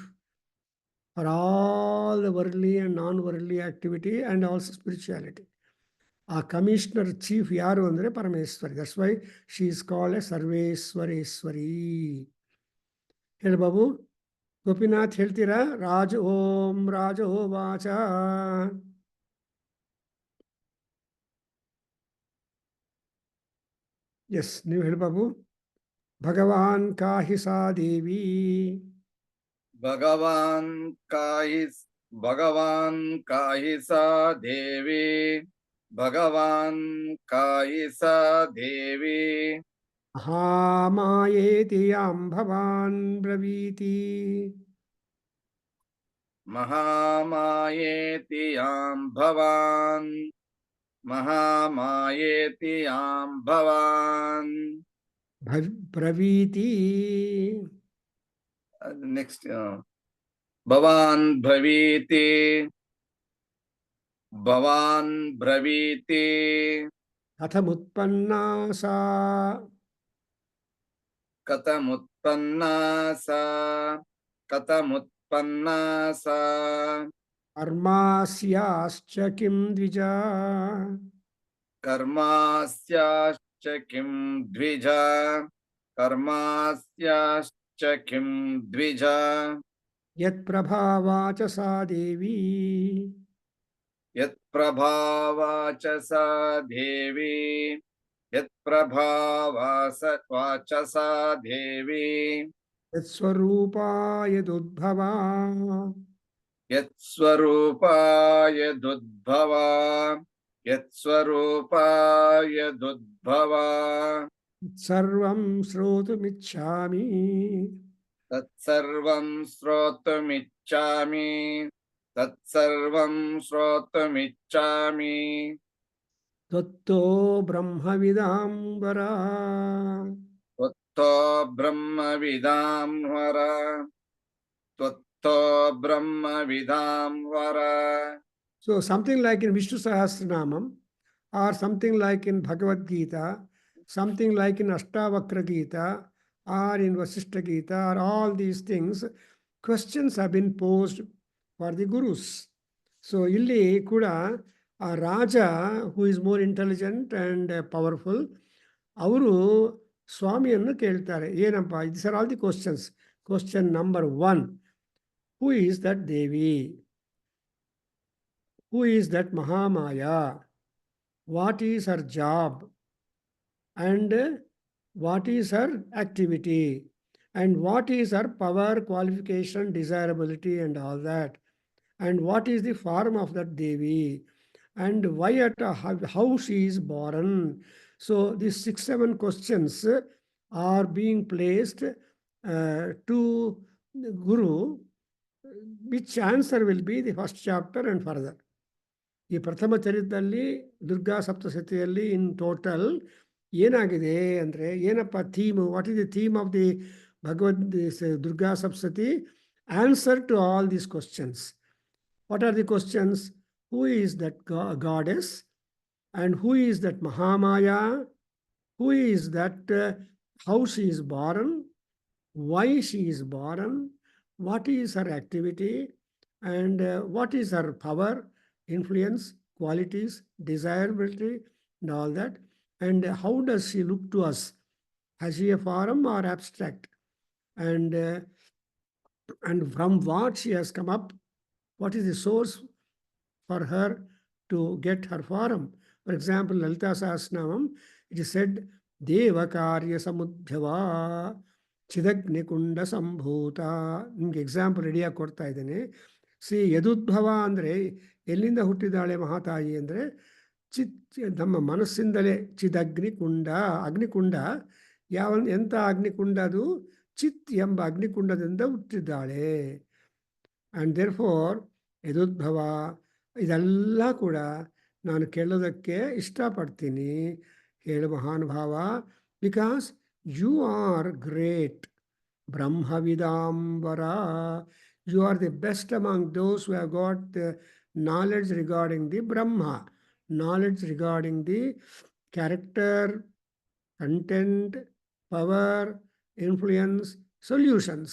for all the worldly and non worldly activity and also spirituality. ಆ commissioner chief ಯಾರು ಅಂದರೆ Parameshwari. That's why she is called a ಸರ್ವೇಶ್ವರೇಶ್ವರಿ. ಹೇಳಿ ಬಾಬು. ಗೋಪಿನಾಥ್ ಹೇಳ್ತೀರಾ? ಓಂ ರಾಜೋವಾಚ. S, ನೀವು ಹೇಳಿ ಬಾಬು. ಭಗವಾನ್ ಕಾಹಿ ಸಾ ದೇವಿ, ಭಗವಾನ್ ಕಾಹಿ ಸಾ ದೇವಿ, ಭಗವಾನ್ ಕಾಹಿ ಸಾ ದೇವಿ, ಮಹಾಮಾಯೇತಿ ಯಾಂ ಭವಾನ್ ಬ್ರವೀತಿ, ಮಹಾಮಾಯೇತಿ ಯಾಂ ಭವಾನ್, ಮಹಾಮಾಯೇತಿ ಯಾಂ ಭವಾನ್ ಬ್ರವೀತಿ. ನೆಕ್ಸ್ಟ್ ಭವಾನ್ ಬ್ರವೀತಿ, ಭವಾನ್ ಬ್ರವೀತಿ, ಕಥಮುತ್ಪನ್ನಾ ಸಾ, ಕಥಮುತ್ಪನ್ನಾ ಸಾ, ಕಥಮುತ್ಪನ್ನಾ ಸಾ, ಕರ್ಮಾಸ್ಯಾಶ್ಚ ಕಿಂ ದ್ವಿಜ, ಕರ್ಮಾಸ್ಯಾಶ್ಚ ಕಿಂ ದ್ವಿಜ, ಕರ್ಮಾಸ್ಯಾಶ್ಚ ಕಿಂ ದ್ವಿಜ, ಯತ್ ಪ್ರಭಾವಾಚ ಸಾ ದೇವಿ, ಯತ್ ಪ್ರಭಾವಾಚ ಸಾ ದೇವಿ, ಯತ್ ಪ್ರಭಾವಾಚ ಸಾ ದೇವಿ, ಯತ್ ಸ್ವರೂಪಾ ಯದುದ್ಭವಾ, ಯತ್ ಸ್ವರೂಪಾ ಯದುದ್ಭವಾ, ಯತ್ ಸ್ವರೂಪಾ ಯದುದ್ಭವಾ, ಸರ್ವಂ ಶ್ರೋತುಮಿಚ್ಛಾಮಿ, ತತ್ಸರ್ವಂ ಶ್ರೋತುಮಿಚ್ಛಾಮಿ, ತತ್ಸರ್ವಂ ಶ್ರೋತುಮಿಚ್ಛಾಮಿ, ತ್ವತ್ತೋ ಬ್ರಹ್ಮವಿದಾಂ ವರ, ತ್ವತ್ತೋ ಬ್ರಹ್ಮವಿದಾಂ ವರ, ತ್ವತ್ತೋ ಬ್ರಹ್ಮವಿದಾಂ ವರ. So something like in Vishnu Sahasranamam, or something like in Bhagavad Gita, something like in Ashtavakra Gita, or in Vasishtha Gita, or all these things, questions have been posed for the gurus. So ಇಲ್ಲಿ ಕೂಡ ಆ ರಾಜ who is more intelligent and powerful ಅವರು ಸ್ವಾಮಿಯನ್ನು ಕೇಳ್ತಾರೆ. ಏನಪ್ಪ, this are all the questions. Question number 1, who is that Devi? Who is that Mahamaya? What is her job? and what is her activity, and what is her power, qualification, desirability, and all that, and what is the form of that Devi, and why how she is born. So these 6-7 questions are being placed to Guru, which answer will be the first chapter and further. ಈ ಪ್ರಥಮ ಚರಿತದಲ್ಲಿ Durga ಸಪ್ತಸತಿಯಲ್ಲಿ in total ಏನಾಗಿದೆ ಅಂದರೆ, ಏನಪ್ಪ theme, what is the theme of the Bhagavad Durga Saptasati? Answer to all these questions. What are the questions? Who is that goddess, and who is that Mahamaya? Who is that, how she is born, why she is born, what is her activity, and what is her power, influence, qualities, desirability, and all that, and how does she look to us? Has she a form or abstract? And from what she has come up, what is the source for her to get her form? For example, Lalita Sahasranamam, it is said, Deva Karya Samudhyava ಚಿದಗ್ನಿಕುಂಡ ಸಂಭೂತ. ನಿಮ್ಗೆ example ರೆಡಿಯಾಗಿ ಕೊಡ್ತಾ ಇದ್ದೇನೆ. ಯದುದ್ಭವ ಅಂದರೆ ಎಲ್ಲಿಂದ ಹುಟ್ಟಿದಾಳೆ ಮಹಾತಾಯಿ ಅಂದರೆ ನಮ್ಮ ಮನಸ್ಸಿಂದಲೇ. ಚಿದಗ್ನಿಕುಂಡ, ಅಗ್ನಿಕುಂಡ ಎಂಥ ಅಗ್ನಿಕುಂಡ? ಅದು ಚಿತ್ ಎಂಬ ಅಗ್ನಿಕುಂಡದಿಂದ ಹುಟ್ಟಿದ್ದಾಳೆ. ಆ್ಯಂಡ್ ದೇರ್ಫೋರ್ ಯದುದ್ಭವ, ಇದೆಲ್ಲ ಕೂಡ ನಾನು ಕೇಳೋದಕ್ಕೆ ಇಷ್ಟಪಡ್ತೀನಿ. ಹೇಳು ಮಹಾನುಭಾವ, because you are great, Brahmavidambara. You are the best among those who have got the knowledge regarding the Brahma, knowledge regarding the character, content, power, influence, solutions,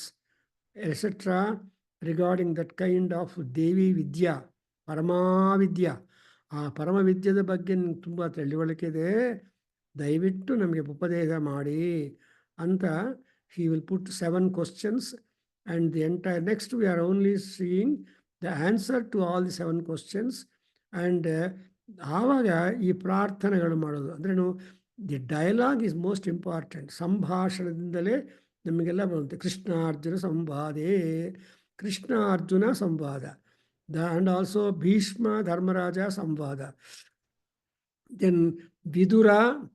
etc. regarding that kind of Devi Vidya, Paramavidya. ಆ ಪರಮವಿದ್ಯದ ಬಗ್ಗೆ ನಿಮ್ಗೆ ತುಂಬ ತಿಳಿವಳಿಕೆ ದಯವಿಟ್ಟು ನಮಗೆ ಉಪದೇಶ ಮಾಡಿ ಅಂತ. he will put 7 questions, and the entire next we are only seeing the answer to all the 7 questions. and ಆವಾಗ ಈ ಪ್ರಾರ್ಥನೆಗಳು ಮಾಡೋದು ಅಂದ್ರೇನು, the dialogue is most important. ಸಂಭಾಷಣದಿಂದಲೇ ನಮಗೆಲ್ಲ ಬರುತ್ತೆ. ಕೃಷ್ಣಾರ್ಜುನ ಸಂವಾದೇ, ಕೃಷ್ಣಾರ್ಜುನ ಸಂವಾದ, and also ಭೀಷ್ಮ ಧರ್ಮರಾಜ ಸಂವಾದ, then Vidura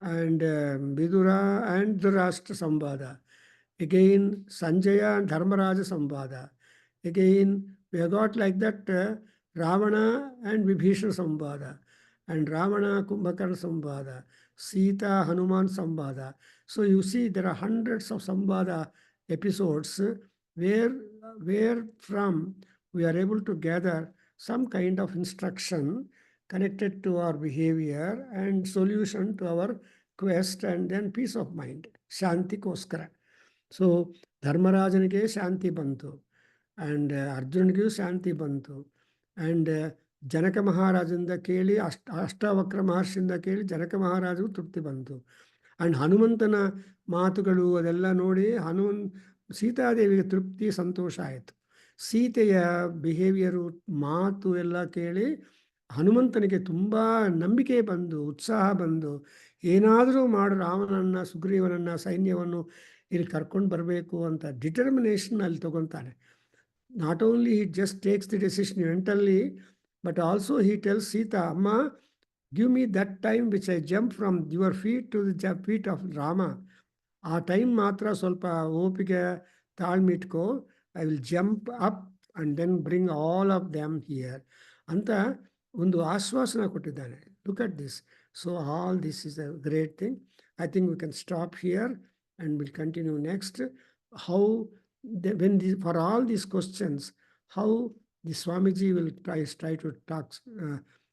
and Dhritarashtra Samvada. Again, Sanjaya and Dharmaraja Samvada. Again, we have got like that Ravana and Vibhishana Samvada, and Ravana Kumbhakarna Samvada, Sita Hanuman Samvada. So you see there are hundreds of Samvada episodes where from we are able to gather some kind of instruction connected to our behavior and solution to our quest, and then peace of mind, Shanti-koskara. So ಧರ್ಮರಾಜನಿಗೆ ಶಾಂತಿ ಬಂತು, and ಅರ್ಜುನಿಗೂ ಶಾಂತಿ ಬಂತು, and ಜನಕ ಮಹಾರಾಜನಿಂದ ಕೇಳಿ ಅಷ್ಟಾವಕ್ರ ಮಹರ್ಷಿಯಿಂದ ಕೇಳಿ ಜನಕ ಮಹಾರಾಜಗೂ ತೃಪ್ತಿ ಬಂತು. And ಹನುಮಂತನ ಮಾತುಗಳು ಅದೆಲ್ಲ ನೋಡಿ ಸೀತಾದೇವಿಗೆ ತೃಪ್ತಿ, ಸಂತೋಷ ಆಯಿತು. ಸೀತೆಯ ಬಿಹೇವಿಯರು, ಮಾತು ಎಲ್ಲ ಕೇಳಿ ಹನುಮಂತನಿಗೆ ತುಂಬ ನಂಬಿಕೆ ಬಂದು, ಉತ್ಸಾಹ ಬಂದು, ಏನಾದರೂ ಮಾಡು, ರಾಮನನ್ನು, ಸುಗ್ರೀವನನ್ನು, ಸೈನ್ಯವನ್ನು ಇಲ್ಲಿ ಕರ್ಕೊಂಡು ಬರಬೇಕು ಅಂತ ಡಿಟರ್ಮಿನೇಷನ್ ಅಲ್ಲಿ ತಗೊತಾನೆ. Not only he just takes the decision mentally, but also he tells Sita, amma, give me that time which I jump from your feet to the feet of Rama. ಆ ಟೈಮ್ ಮಾತ್ರ ಸ್ವಲ್ಪ ಓಪಿಗೆ ತಾಳ್ಮಿಟ್ಕೋ, I will jump up and then bring all of them here ಅಂತ ಒಂದು ಆಶ್ವಾಸನ ಕೊಟ್ಟಿದ್ದಾನೆ. Look at this. So all this is a great thing. I think we can stop here and we'll continue next. How, for all these questions, how the Swamiji will try to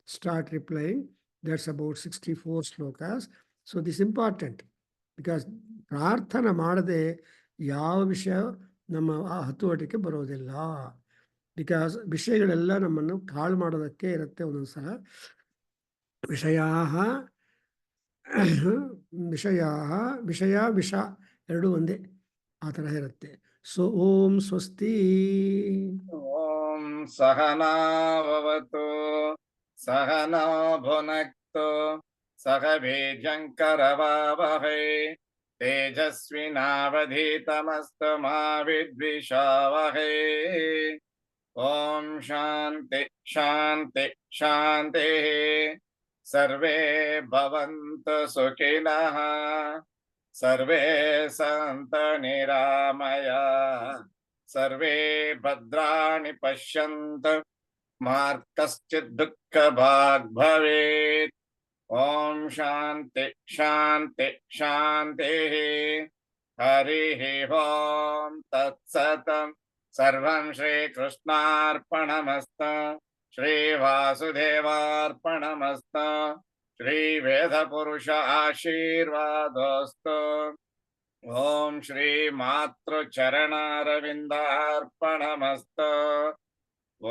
start replying. That's about 64 slokas. So this is important, because ಪ್ರಾರ್ಥನೆ ಮಾಡದೆ ಯಾವ ವಿಷಯ ನಮ್ಮ ಹತೋಟಿಗೆ ಬರೋದಿಲ್ಲ. Because ವಿಷಯಗಳೆಲ್ಲ ನಮ್ಮನ್ನು ಹಾಳು ಮಾಡೋದಕ್ಕೆ ಇರುತ್ತೆ ಒಂದೊಂದು ಸಲ. ವಿಷಯಾ ವಿಷಯಾ ವಿಷಯ ವಿಷ ಎರಡೂ ಒಂದೇ ಆ ಥರ ಇರುತ್ತೆ. ಸೊ ಓಂ ಸ್ವಸ್ತಿ. ಓಂ ಸಹನಾವವತು ಸಹನೋ ಭುನಕ್ತು ಸಹ ಬೀಜಂಕರವಾವಹೈ ತೇಜಸ್ವಿನಾವಧೀತಮಸ್ತು ಮಾ ವಿದ್ವಿಷಾವಹೈ. ಓಂ ಶಾಂತಿ ಶಾಂತಿ ಶಾಂತಿ. ಸರ್ವೇ ಭವಂತು ಸುಖಿನಃ ಸರ್ವೇ ಸಂತು ನಿರಾಮಯಾಃ ಸರ್ವೇ ಭದ್ರಾಣಿ ಪಶ್ಯಂತು ಮಾ ಕಶ್ಚಿತ್ ದುಃಖಭಾಗ್ ಭವೇತ್. ಓಂ ಶಾಂತಿ ಶಾಂತಿ ಶಾಂತಿ. ಹರಿ ಓಂ ತತ್ಸತ್. ಸರ್ವಂ ಶ್ರೀಕೃಷ್ಣಾರ್ಪಣಮಸ್ತು. ಶ್ರೀ ವಾಸುದೇವಾರ್ಪಣಮಸ್ತು. ಶ್ರೀ ವೇದ ಪುರುಷ ಆಶೀರ್ವಾದೋಸ್ತು. ಓಂ ಶ್ರೀ ಮಾತೃ ಚರಣಾರವಿಂದಾರ್ಪಣಮಸ್ತು.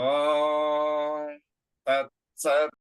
ಓಂ ತತ್ಸತ್.